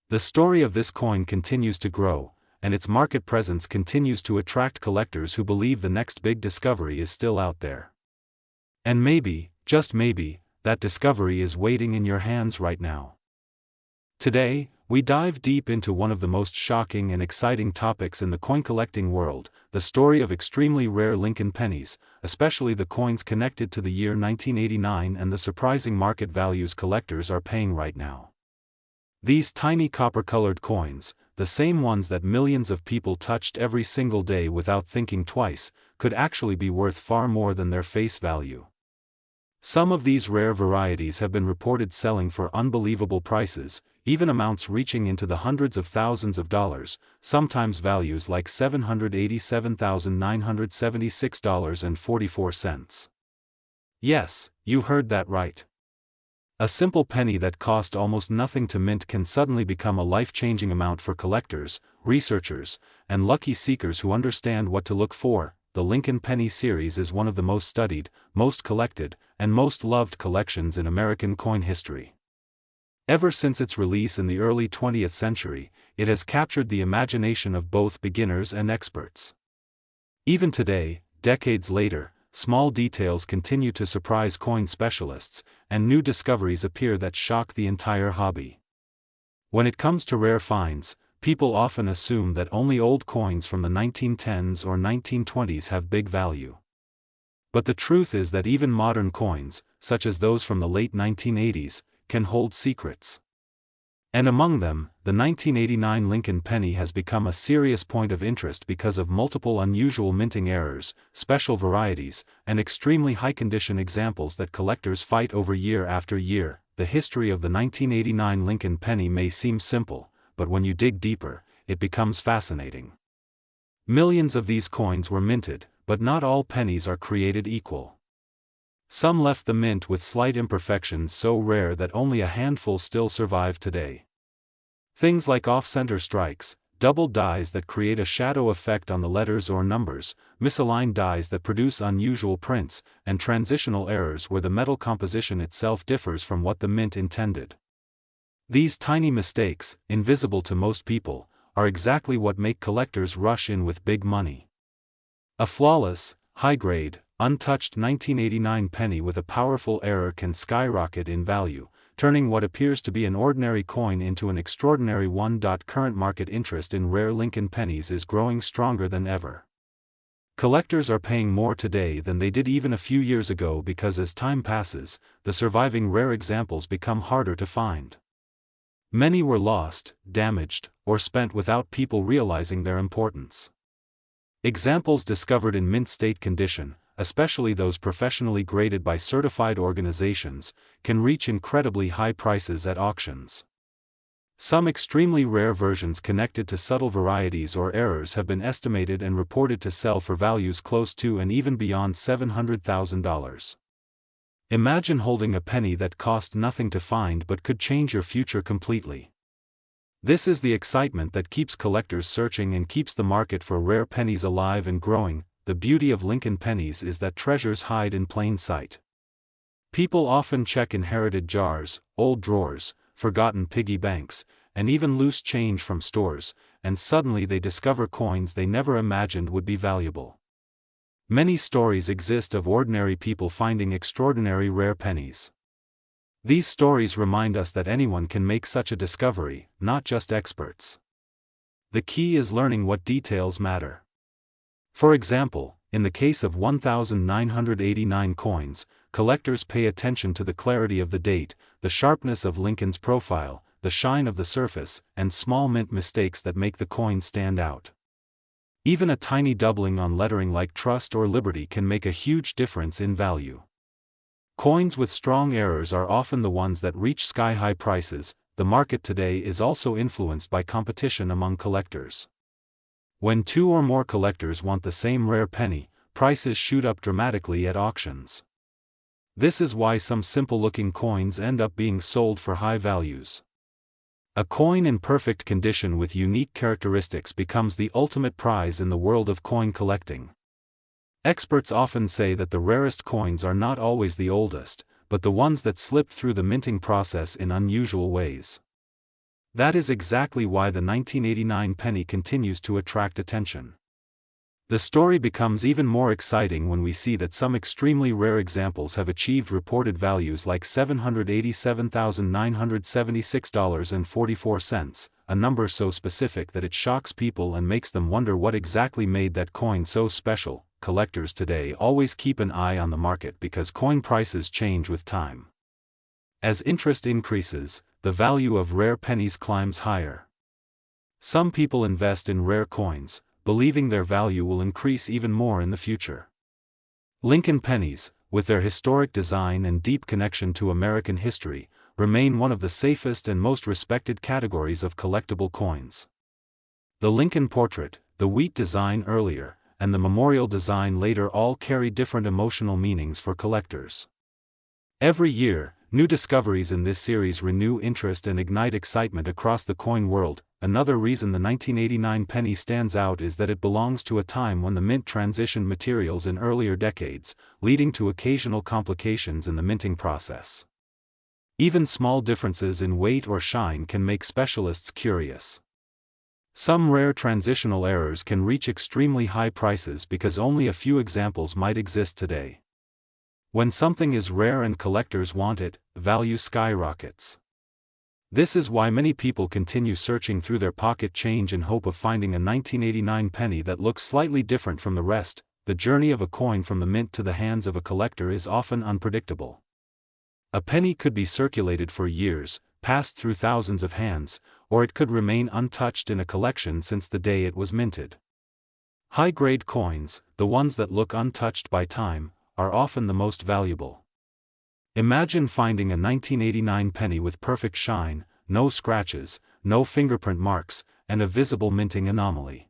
The story of this coin continues to grow, and its market presence continues to attract collectors who believe the next big discovery is still out there. And maybe, just maybe, that discovery is waiting in your hands right now. Today, we dive deep into one of the most shocking and exciting topics in the coin collecting world, the story of extremely rare Lincoln pennies, especially the coins connected to the year 1989 and the surprising market values collectors are paying right now. These tiny copper-colored coins, the same ones that millions of people touched every single day without thinking twice, could actually be worth far more than their face value. Some of these rare varieties have been reported selling for unbelievable prices, even amounts reaching into the hundreds of thousands of dollars, sometimes values like $787,976.44. Yes, you heard that right. A simple penny that cost almost nothing to mint can suddenly become a life-changing amount for collectors, researchers, and lucky seekers who understand what to look for. The Lincoln Penny series is one of the most studied, most collected, and most loved collections in American coin history. Ever since its release in the early 20th century, it has captured the imagination of both beginners and experts. Even today, decades later, small details continue to surprise coin specialists, and new discoveries appear that shock the entire hobby. When it comes to rare finds, people often assume that only old coins from the 1910s or 1920s have big value. But the truth is that even modern coins, such as those from the late 1980s, can hold secrets. And among them, the 1989 Lincoln penny has become a serious point of interest because of multiple unusual minting errors, special varieties, and extremely high-condition examples that collectors fight over year after year. The history of the 1989 Lincoln penny may seem simple, but when you dig deeper, it becomes fascinating. Millions of these coins were minted, but not all pennies are created equal. Some left the mint with slight imperfections so rare that only a handful still survive today. Things like off-center strikes, double dies that create a shadow effect on the letters or numbers, misaligned dies that produce unusual prints, and transitional errors where the metal composition itself differs from what the mint intended. These tiny mistakes, invisible to most people, are exactly what make collectors rush in with big money. A flawless, high-grade, untouched 1989 penny with a powerful error can skyrocket in value, turning what appears to be an ordinary coin into an extraordinary one. Current market interest in rare Lincoln pennies is growing stronger than ever. Collectors are paying more today than they did even a few years ago because as time passes, the surviving rare examples become harder to find. Many were lost, damaged, or spent without people realizing their importance. Examples discovered in mint state condition, especially those professionally graded by certified organizations, can reach incredibly high prices at auctions. Some extremely rare versions connected to subtle varieties or errors have been estimated and reported to sell for values close to and even beyond $700,000. Imagine holding a penny that cost nothing to find but could change your future completely. This is the excitement that keeps collectors searching and keeps the market for rare pennies alive and growing. The beauty of Lincoln pennies is that treasures hide in plain sight. People often check inherited jars, old drawers, forgotten piggy banks, and even loose change from stores, and suddenly they discover coins they never imagined would be valuable. Many stories exist of ordinary people finding extraordinary rare pennies. These stories remind us that anyone can make such a discovery, not just experts. The key is learning what details matter. For example, in the case of 1989 coins, collectors pay attention to the clarity of the date, the sharpness of Lincoln's profile, the shine of the surface, and small mint mistakes that make the coin stand out. Even a tiny doubling on lettering like Trust or Liberty can make a huge difference in value. Coins with strong errors are often the ones that reach sky-high prices. The market today is also influenced by competition among collectors. When two or more collectors want the same rare penny, prices shoot up dramatically at auctions. This is why some simple-looking coins end up being sold for high values. A coin in perfect condition with unique characteristics becomes the ultimate prize in the world of coin collecting. Experts often say that the rarest coins are not always the oldest, but the ones that slip through the minting process in unusual ways. That is exactly why the 1989 penny continues to attract attention. The story becomes even more exciting when we see that some extremely rare examples have achieved reported values like $787,976.44, a number so specific that it shocks people and makes them wonder what exactly made that coin so special. Collectors today always keep an eye on the market because coin prices change with time. As interest increases, the value of rare pennies climbs higher. Some people invest in rare coins, believing their value will increase even more in the future. Lincoln pennies, with their historic design and deep connection to American history, remain one of the safest and most respected categories of collectible coins. The Lincoln portrait, the wheat design earlier, and the memorial design later all carry different emotional meanings for collectors. Every year, new discoveries in this series renew interest and ignite excitement across the coin world. Another reason the 1989 penny stands out is that it belongs to a time when the mint transitioned materials in earlier decades, leading to occasional complications in the minting process. Even small differences in weight or shine can make specialists curious. Some rare transitional errors can reach extremely high prices because only a few examples might exist today. When something is rare and collectors want it, value skyrockets. This is why many people continue searching through their pocket change in hope of finding a 1989 penny that looks slightly different from the rest. The journey of a coin from the mint to the hands of a collector is often unpredictable. A penny could be circulated for years, passed through thousands of hands, or it could remain untouched in a collection since the day it was minted. High-grade coins, the ones that look untouched by time, are often the most valuable. Imagine finding a 1989 penny with perfect shine, no scratches, no fingerprint marks, and a visible minting anomaly.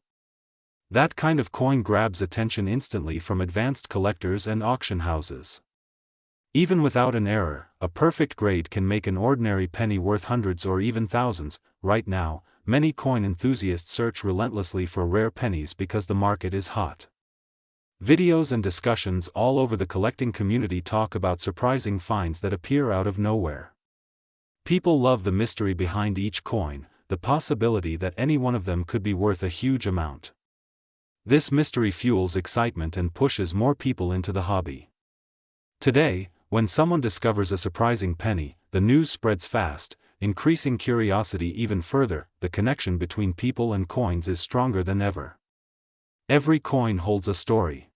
That kind of coin grabs attention instantly from advanced collectors and auction houses. Even without an error, a perfect grade can make an ordinary penny worth hundreds or even thousands. Right now, many coin enthusiasts search relentlessly for rare pennies because the market is hot. Videos and discussions all over the collecting community talk about surprising finds that appear out of nowhere. People love the mystery behind each coin, the possibility that any one of them could be worth a huge amount. This mystery fuels excitement and pushes more people into the hobby. Today, when someone discovers a surprising penny, the news spreads fast, increasing curiosity even further. The connection between people and coins is stronger than ever. Every coin holds a story.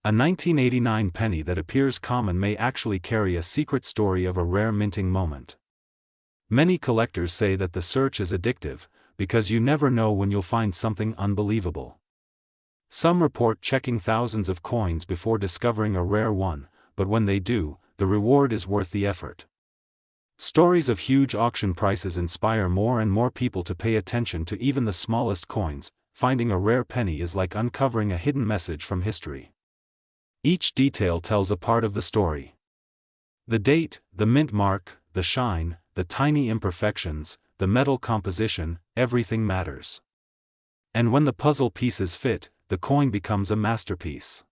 A 1989 penny that appears common may actually carry a secret story of a rare minting moment. Many collectors say that the search is addictive, because you never know when you'll find something unbelievable. Some report checking thousands of coins before discovering a rare one, but when they do, the reward is worth the effort. Stories of huge auction prices inspire more and more people to pay attention to even the smallest coins. Finding a rare penny is like uncovering a hidden message from history. Each detail tells a part of the story. The date, the mint mark, the shine, the tiny imperfections, the metal composition, everything matters. And when the puzzle pieces fit, the coin becomes a masterpiece.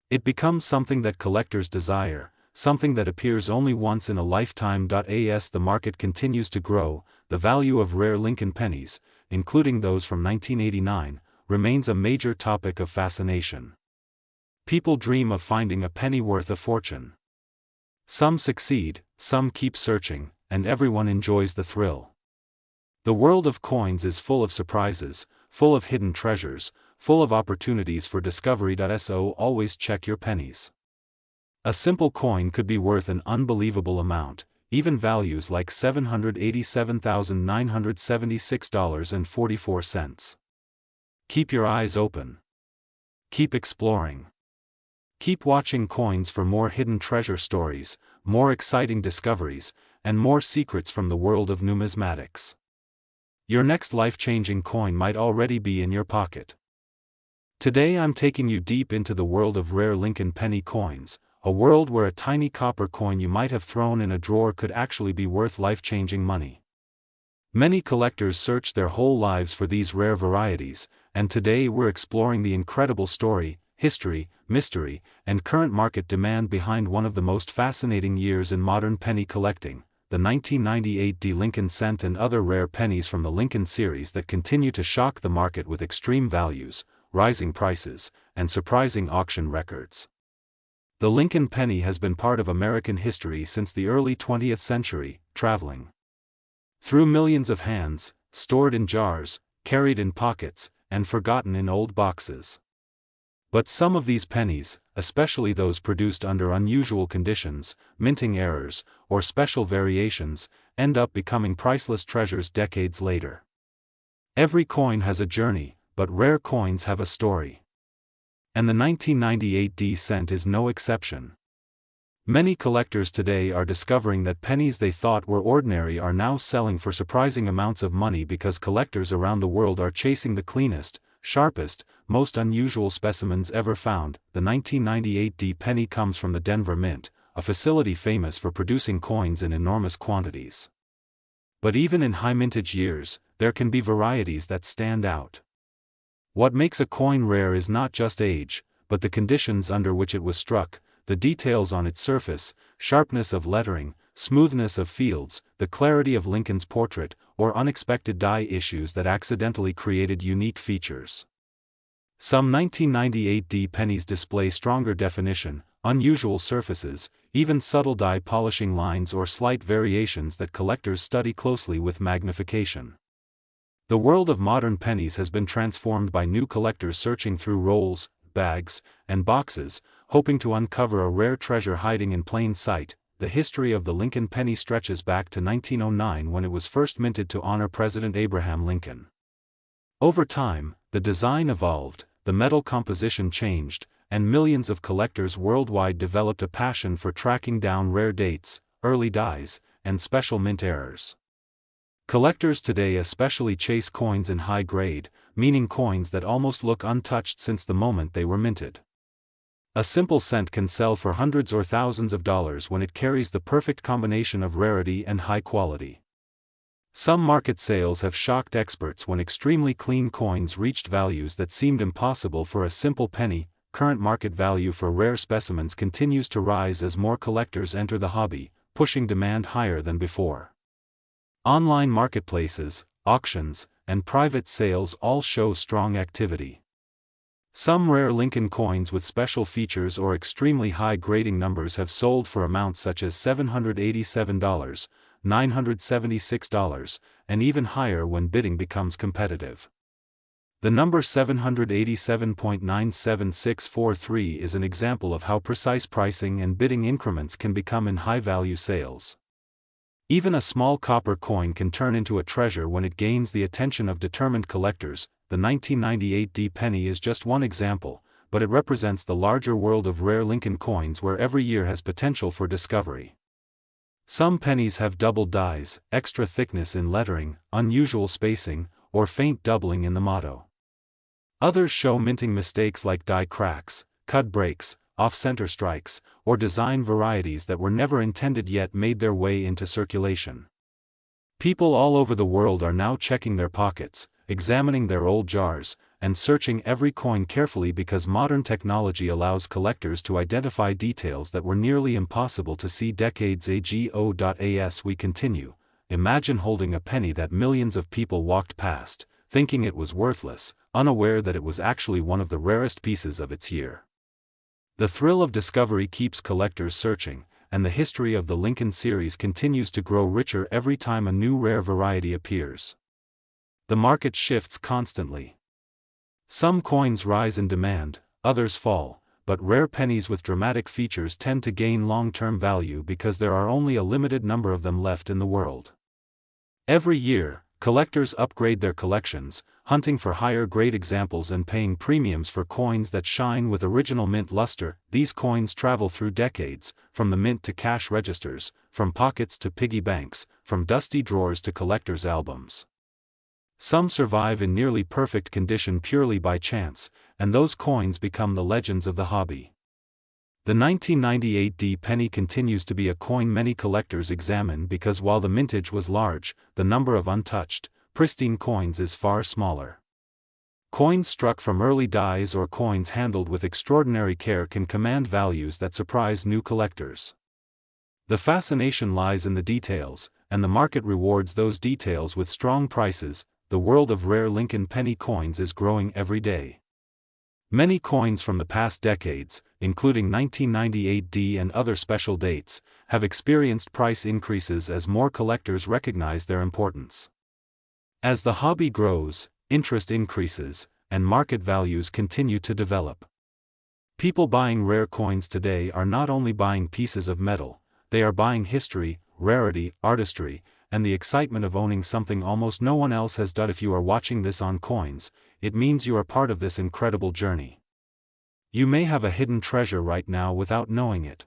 It becomes something that collectors desire, something that appears only once in a lifetime. As the market continues to grow, the value of rare Lincoln pennies, including those from 1989, remains a major topic of fascination. People dream of finding a penny worth a fortune. Some succeed, some keep searching, and everyone enjoys the thrill. The world of coins is full of surprises, full of hidden treasures, full of opportunities for discovery. So always check your pennies. A simple coin could be worth an unbelievable amount, even values like $787,976.44. Keep your eyes open. Keep exploring. Keep watching coins for more hidden treasure stories, more exciting discoveries, and more secrets from the world of numismatics. Your next life-changing coin might already be in your pocket. Today I'm taking you deep into the world of rare Lincoln penny coins, a world where a tiny copper coin you might have thrown in a drawer could actually be worth life-changing money. Many collectors search their whole lives for these rare varieties, and today we're exploring the incredible story, history, mystery, and current market demand behind one of the most fascinating years in modern penny collecting, the 1998 D Lincoln cent and other rare pennies from the Lincoln series that continue to shock the market with extreme values, rising prices, and surprising auction records. The Lincoln penny has been part of American history since the early 20th century, traveling through millions of hands, stored in jars, carried in pockets, and forgotten in old boxes. But some of these pennies, especially those produced under unusual conditions, minting errors, or special variations, end up becoming priceless treasures decades later. Every coin has a journey, but rare coins have a story. And the 1998 D cent is no exception. Many collectors today are discovering that pennies they thought were ordinary are now selling for surprising amounts of money because collectors around the world are chasing the cleanest, sharpest, most unusual specimens ever found. The 1998 D penny comes from the Denver Mint, a facility famous for producing coins in enormous quantities. But even in high mintage years, there can be varieties that stand out. What makes a coin rare is not just age, but the conditions under which it was struck, the details on its surface, sharpness of lettering, smoothness of fields, the clarity of Lincoln's portrait, or unexpected die issues that accidentally created unique features. Some 1998 D pennies display stronger definition, unusual surfaces, even subtle die polishing lines or slight variations that collectors study closely with magnification. The world of modern pennies has been transformed by new collectors searching through rolls, bags, and boxes, hoping to uncover a rare treasure hiding in plain sight. The history of the Lincoln penny stretches back to 1909 when it was first minted to honor President Abraham Lincoln. Over time, the design evolved, the metal composition changed, and millions of collectors worldwide developed a passion for tracking down rare dates, early dies, and special mint errors. Collectors today especially chase coins in high grade, meaning coins that almost look untouched since the moment they were minted. A simple cent can sell for hundreds or thousands of dollars when it carries the perfect combination of rarity and high quality. Some market sales have shocked experts when extremely clean coins reached values that seemed impossible for a simple penny. Current market value for rare specimens continues to rise as more collectors enter the hobby, pushing demand higher than before. Online marketplaces, auctions, and private sales all show strong activity. Some rare Lincoln coins with special features or extremely high grading numbers have sold for amounts such as $787, $976, and even higher when bidding becomes competitive. The number 787.97643 is an example of how precise pricing and bidding increments can become in high-value sales. Even a small copper coin can turn into a treasure when it gains the attention of determined collectors. The 1998 D penny is just one example, but it represents the larger world of rare Lincoln coins where every year has potential for discovery. Some pennies have double dies, extra thickness in lettering, unusual spacing, or faint doubling in the motto. Others show minting mistakes like die cracks, cut breaks, off-center strikes, or design varieties that were never intended yet made their way into circulation. People all over the world are now checking their pockets, examining their old jars, and searching every coin carefully because modern technology allows collectors to identify details that were nearly impossible to see decades ago. As we continue, imagine holding a penny that millions of people walked past, thinking it was worthless, unaware that it was actually one of the rarest pieces of its year. The thrill of discovery keeps collectors searching, and the history of the Lincoln series continues to grow richer every time a new rare variety appears. The market shifts constantly. Some coins rise in demand, others fall, but rare pennies with dramatic features tend to gain long-term value because there are only a limited number of them left in the world. Every year, collectors upgrade their collections, hunting for higher-grade examples and paying premiums for coins that shine with original mint luster. These coins travel through decades, from the mint to cash registers, from pockets to piggy banks, from dusty drawers to collectors' albums. Some survive in nearly perfect condition purely by chance, and those coins become the legends of the hobby. The 1998 D penny continues to be a coin many collectors examine because while the mintage was large, the number of untouched, pristine coins is far smaller. Coins struck from early dies or coins handled with extraordinary care can command values that surprise new collectors. The fascination lies in the details, and the market rewards those details with strong prices. The world of rare Lincoln penny coins is growing every day. Many coins from the past decades, including 1998 D and other special dates, have experienced price increases as more collectors recognize their importance. As the hobby grows, interest increases, and market values continue to develop. People buying rare coins today are not only buying pieces of metal, they are buying history, rarity, artistry, and the excitement of owning something almost no one else has done. If you are watching this on Coins, it means you are part of this incredible journey. You may have a hidden treasure right now without knowing it.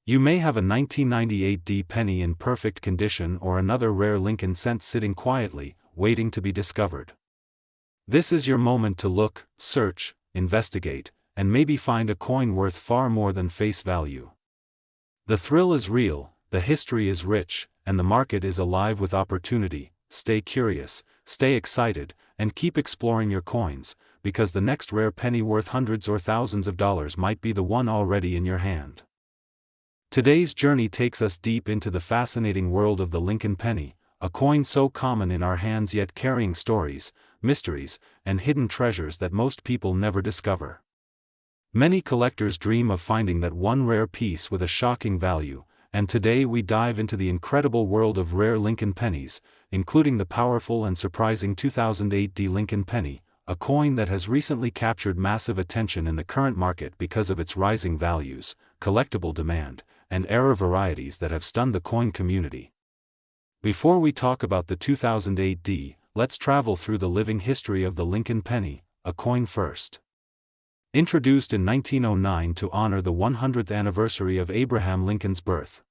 You may have a 1998 D penny in perfect condition or another rare Lincoln cent sitting quietly, waiting to be discovered. This is your moment to look, search, investigate, and maybe find a coin worth far more than face value. The thrill is real, the history is rich, and the market is alive with opportunity. Stay curious, stay excited, and keep exploring your coins, because the next rare penny worth hundreds or thousands of dollars might be the one already in your hand. Today's journey takes us deep into the fascinating world of the Lincoln penny, a coin so common in our hands yet carrying stories, mysteries, and hidden treasures that most people never discover. Many collectors dream of finding that one rare piece with a shocking value, and today we dive into the incredible world of rare Lincoln pennies, including the powerful and surprising 2008 D Lincoln penny, a coin that has recently captured massive attention in the current market because of its rising values, collectible demand, and rare varieties that have stunned the coin community. Before we talk about the 2008 D, let's travel through the living history of the Lincoln penny, a coin first. Introduced in 1909 to honor the 100th anniversary of Abraham Lincoln's birth.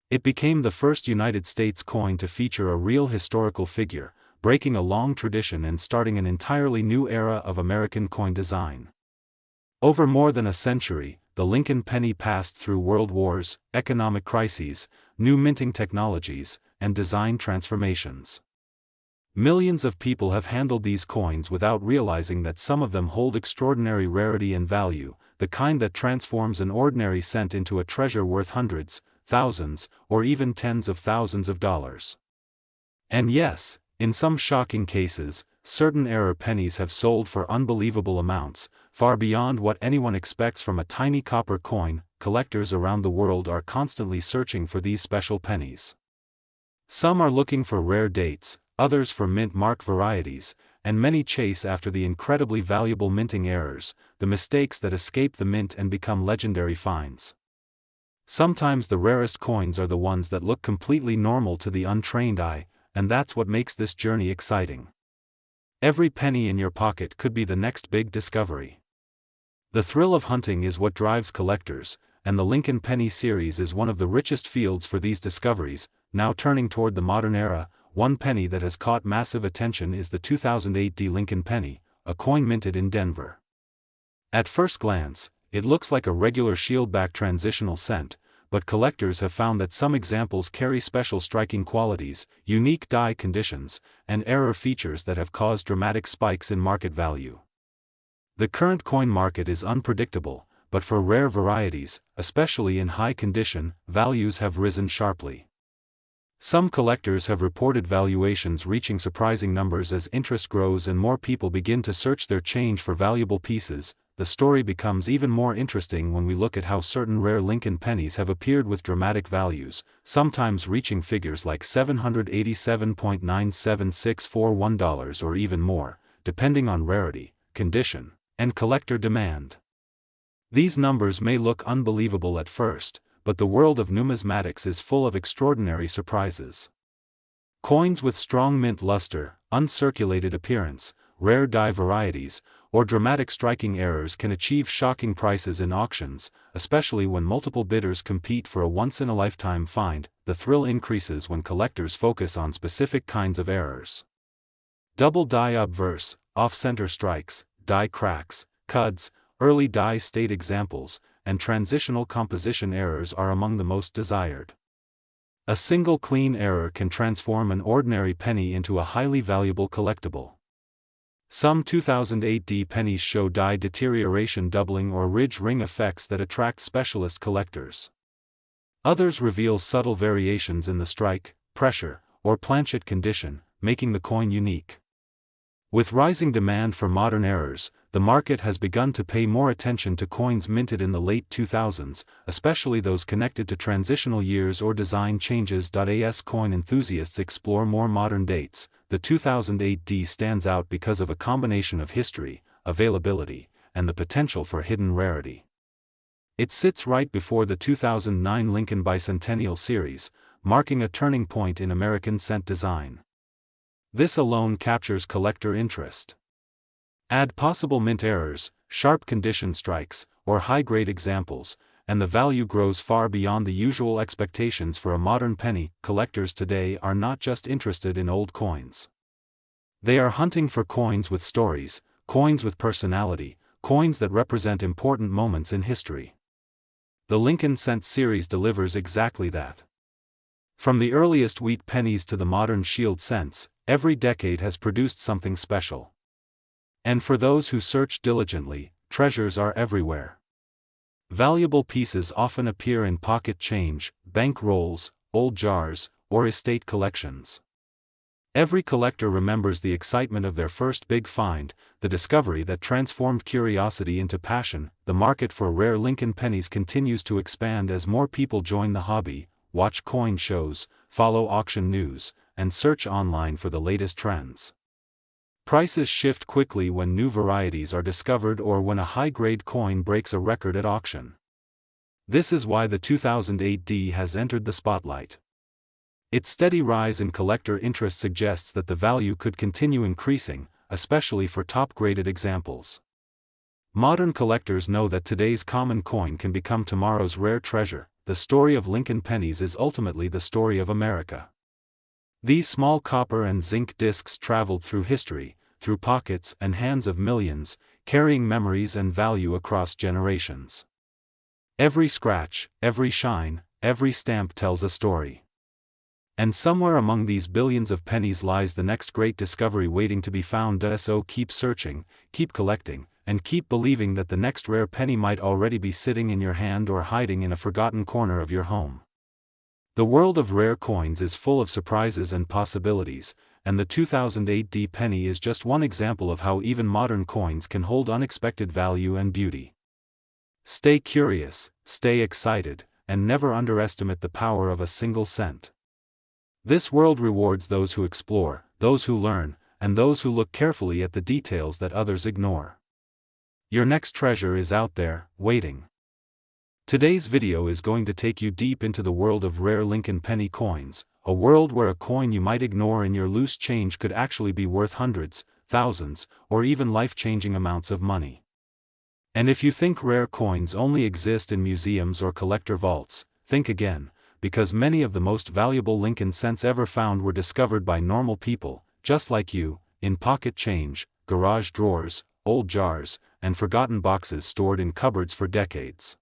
It became the first United States coin to feature a real historical figure, breaking a long tradition and starting an entirely new era of American coin design. Over more than a century, the Lincoln penny passed through world wars, economic crises, new minting technologies, and design transformations. Millions of people have handled these coins without realizing that some of them hold extraordinary rarity and value, the kind that transforms an ordinary cent into a treasure worth hundreds, thousands, or even tens of thousands of dollars. And yes, in some shocking cases, certain rare pennies have sold for unbelievable amounts, far beyond what anyone expects from a tiny copper coin. Collectors around the world are constantly searching for these special pennies. Some are looking for rare dates, others for mint mark varieties, and many chase after the incredibly valuable minting errors, the mistakes that escape the mint and become legendary finds. Sometimes the rarest coins are the ones that look completely normal to the untrained eye, and that's what makes this journey exciting. Every penny in your pocket could be the next big discovery. The thrill of hunting is what drives collectors, and the Lincoln penny series is one of the richest fields for these discoveries. Now turning toward the modern era, one penny that has caught massive attention is the 2008 D Lincoln penny, a coin minted in Denver. At first glance, it looks like a regular shieldback transitional cent, but collectors have found that some examples carry special striking qualities, unique die conditions, and error features that have caused dramatic spikes in market value. The current coin market is unpredictable, but for rare varieties, especially in high condition, values have risen sharply. Some collectors have reported valuations reaching surprising numbers as interest grows and more people begin to search their change for valuable pieces. the story becomes even more interesting when we look at how certain rare Lincoln pennies have appeared with dramatic values, sometimes reaching figures like $787.97641 or even more, depending on rarity, condition, and collector demand. These numbers may look unbelievable at first, but the world of numismatics is full of extraordinary surprises. Coins with strong mint luster, uncirculated appearance, rare die varieties, or dramatic striking errors can achieve shocking prices in auctions, especially when multiple bidders compete for a once-in-a-lifetime find. The thrill increases when collectors focus on specific kinds of errors. Double die obverse, off-center strikes, die cracks, cuds, early die state examples, and transitional composition errors are among the most desired. A single clean error can transform an ordinary penny into a highly valuable collectible. Some 2008 D pennies show die deterioration doubling or ridge ring effects that attract specialist collectors. Others reveal subtle variations in the strike, pressure, or planchet condition, making the coin unique. With rising demand for modern errors, the market has begun to pay more attention to coins minted in the late 2000s, especially those connected to transitional years or design changes. As coin enthusiasts explore more modern dates, the 2008 D stands out because of a combination of history, availability, and the potential for hidden rarity. It sits right before the 2009 Lincoln Bicentennial Series, marking a turning point in American cent design. This alone captures collector interest. Add possible mint errors, sharp condition strikes, or high-grade examples, and the value grows far beyond the usual expectations for a modern penny. Collectors today are not just interested in old coins. They are hunting for coins with stories, coins with personality, coins that represent important moments in history. The Lincoln Cent series delivers exactly that. From the earliest wheat pennies to the modern shield cents, every decade has produced something special. And for those who search diligently, treasures are everywhere. Valuable pieces often appear in pocket change, bank rolls, old jars, or estate collections. Every collector remembers the excitement of their first big find, the discovery that transformed curiosity into passion. The market for rare Lincoln pennies continues to expand as more people join the hobby, watch coin shows, follow auction news, and search online for the latest trends. Prices shift quickly when new varieties are discovered or when a high-grade coin breaks a record at auction. This is why the 2008 D has entered the spotlight. Its steady rise in collector interest suggests that the value could continue increasing, especially for top-graded examples. Modern collectors know that today's common coin can become tomorrow's rare treasure. The story of Lincoln pennies is ultimately the story of America. These small copper and zinc discs traveled through history, through pockets and hands of millions, carrying memories and value across generations. Every scratch, every shine, every stamp tells a story. And somewhere among these billions of pennies lies the next great discovery waiting to be found. So keep searching, keep collecting, and keep believing that the next rare penny might already be sitting in your hand or hiding in a forgotten corner of your home. The world of rare coins is full of surprises and possibilities, and the 2008 D penny is just one example of how even modern coins can hold unexpected value and beauty. Stay curious, stay excited, and never underestimate the power of a single cent. This world rewards those who explore, those who learn, and those who look carefully at the details that others ignore. Your next treasure is out there, waiting. Today's video is going to take you deep into the world of rare Lincoln penny coins, a world where a coin you might ignore in your loose change could actually be worth hundreds, thousands, or even life-changing amounts of money. And if you think rare coins only exist in museums or collector vaults, think again, because many of the most valuable Lincoln cents ever found were discovered by normal people, just like you, in pocket change, garage drawers, old jars, and forgotten boxes stored in cupboards for decades.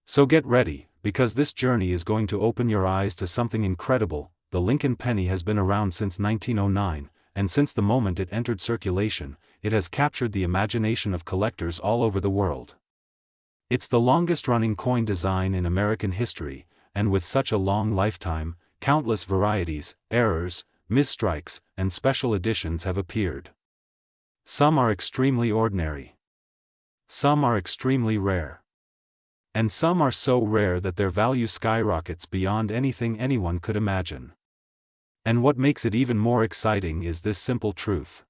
So get ready, because this journey is going to open your eyes to something incredible. The Lincoln penny has been around since 1909, and since the moment it entered circulation, it has captured the imagination of collectors all over the world. It's the longest-running coin design in American history, and with such a long lifetime, countless varieties, errors, misstrikes, and special editions have appeared. Some are extremely ordinary. Some are extremely rare. And some are so rare that their value skyrockets beyond anything anyone could imagine. And what makes it even more exciting is this simple truth.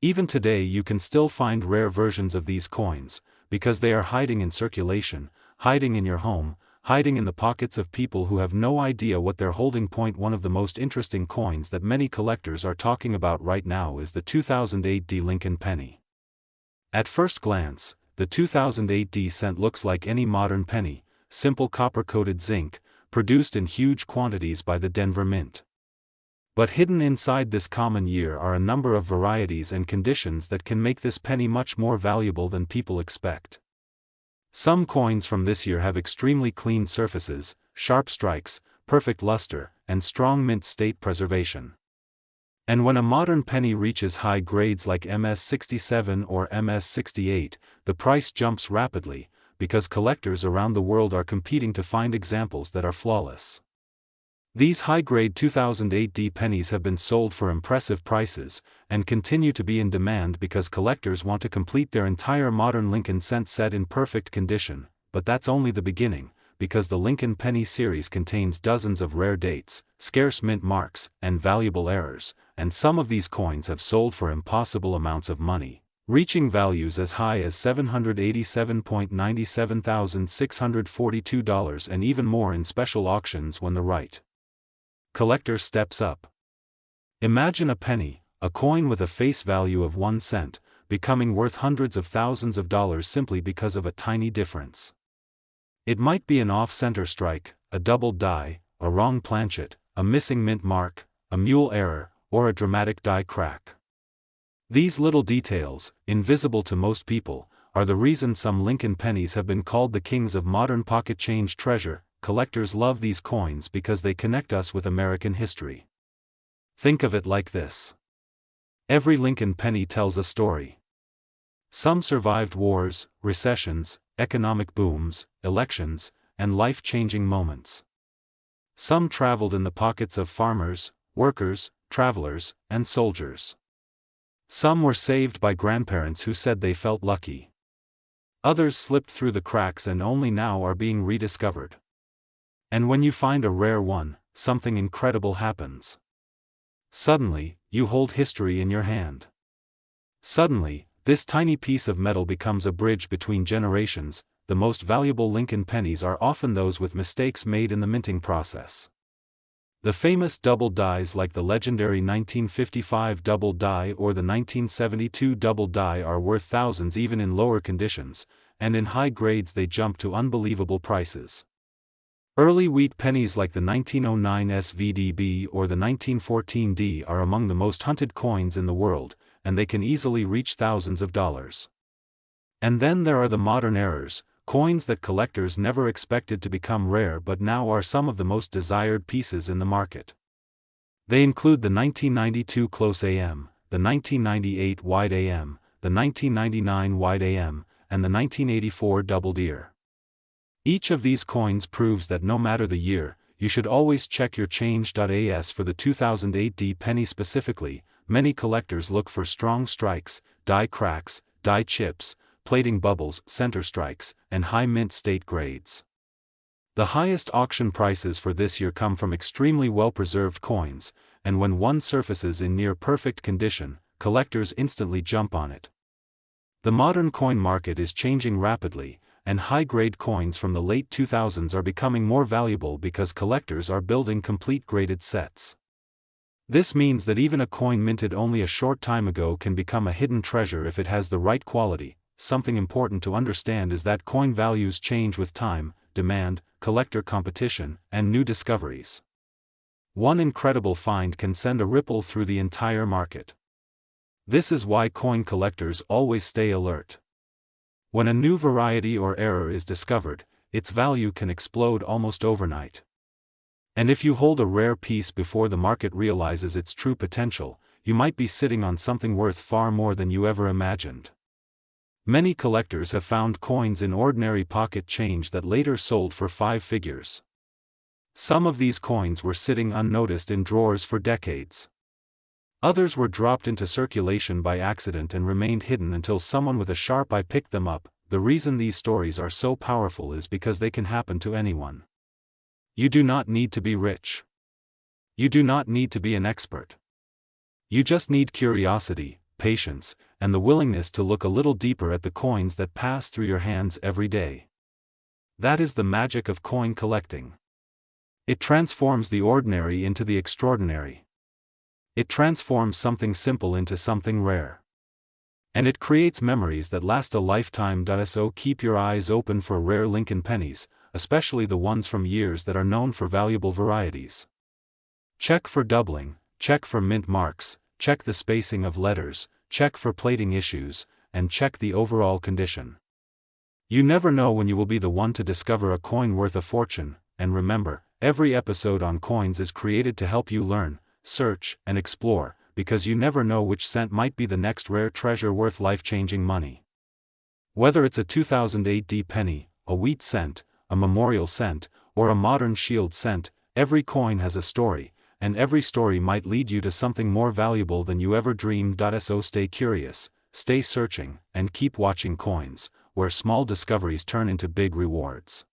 Even today you can still find rare versions of these coins, because they are hiding in circulation, hiding in your home, hiding in the pockets of people who have no idea what they're holding. One of the most interesting coins that many collectors are talking about right now is the 2008 D Lincoln penny. At first glance, the 2008 D cent looks like any modern penny, simple copper-coated zinc, produced in huge quantities by the Denver Mint. But hidden inside this common year are a number of varieties and conditions that can make this penny much more valuable than people expect. Some coins from this year have extremely clean surfaces, sharp strikes, perfect luster, and strong mint state preservation. And when a modern penny reaches high grades like MS67 or MS68, the price jumps rapidly, because collectors around the world are competing to find examples that are flawless. These high-grade 2008 D pennies have been sold for impressive prices, and continue to be in demand because collectors want to complete their entire modern Lincoln cent set in perfect condition. But that's only the beginning, because the Lincoln penny series contains dozens of rare dates, scarce mint marks, and valuable errors, and some of these coins have sold for impossible amounts of money, reaching values as high as $787,97642 and even more in special auctions when the right collector steps up. Imagine a penny, a coin with a face value of 1 cent, becoming worth hundreds of thousands of dollars simply because of a tiny difference. It might be an off-center strike, a doubled die, a wrong planchet, a missing mint mark, a mule error, or a dramatic die crack. These little details, invisible to most people, are the reason some Lincoln pennies have been called the kings of modern pocket change treasure. Collectors love these coins because they connect us with American history. Think of it like this. Every Lincoln penny tells a story. Some survived wars, recessions, economic booms, elections, and life-changing moments. Some traveled in the pockets of farmers, workers, travelers, and soldiers. Some were saved by grandparents who said they felt lucky. Others slipped through the cracks and only now are being rediscovered. And when you find a rare one, something incredible happens. Suddenly, you hold history in your hand. Suddenly, this tiny piece of metal becomes a bridge between generations. The most valuable Lincoln pennies are often those with mistakes made in the minting process. The famous double dies like the legendary 1955 double die or the 1972 double die are worth thousands even in lower conditions, and in high grades they jump to unbelievable prices. Early wheat pennies like the 1909 SVDB or the 1914 D are among the most hunted coins in the world, and they can easily reach thousands of dollars. And then there are the modern errors, coins that collectors never expected to become rare but now are some of the most desired pieces in the market. They include the 1992 close AM, the 1998 wide AM, the 1999 wide AM, and the 1984 doubled ear. Each of these coins proves that no matter the year, you should always check your change.as. For the 2008 D penny specifically, many collectors look for strong strikes, die cracks, die chips, plating bubbles, center strikes, and high mint state grades. The highest auction prices for this year come from extremely well-preserved coins, and when one surfaces in near-perfect condition, collectors instantly jump on it. The modern coin market is changing rapidly, and high-grade coins from the late 2000s are becoming more valuable because collectors are building complete graded sets. This means that even a coin minted only a short time ago can become a hidden treasure if it has the right quality. Something important to understand is that coin values change with time, demand, collector competition, and new discoveries. One incredible find can send a ripple through the entire market. This is why coin collectors always stay alert. When a new variety or error is discovered, its value can explode almost overnight. And if you hold a rare piece before the market realizes its true potential, you might be sitting on something worth far more than you ever imagined. Many collectors have found coins in ordinary pocket change that later sold for 5 figures. Some of these coins were sitting unnoticed in drawers for decades. Others were dropped into circulation by accident and remained hidden until someone with a sharp eye picked them up. The reason these stories are so powerful is because they can happen to anyone. You do not need to be rich. You do not need to be an expert. You just need curiosity, patience, and the willingness to look a little deeper at the coins that pass through your hands every day. That is the magic of coin collecting. It transforms the ordinary into the extraordinary. It transforms something simple into something rare. And it creates memories that last a lifetime. So keep your eyes open for rare Lincoln pennies, especially the ones from years that are known for valuable varieties. Check for doubling, check for mint marks, check the spacing of letters, check for plating issues, and check the overall condition. You never know when you will be the one to discover a coin worth a fortune, and remember, every episode on coins is created to help you learn, search, and explore, because you never know which cent might be the next rare treasure worth life-changing money. Whether it's a 2008 D penny, a wheat cent, a memorial cent, or a modern shield cent, every coin has a story, and every story might lead you to something more valuable than you ever dreamed. So stay curious, stay searching, and keep watching Coins, where small discoveries turn into big rewards.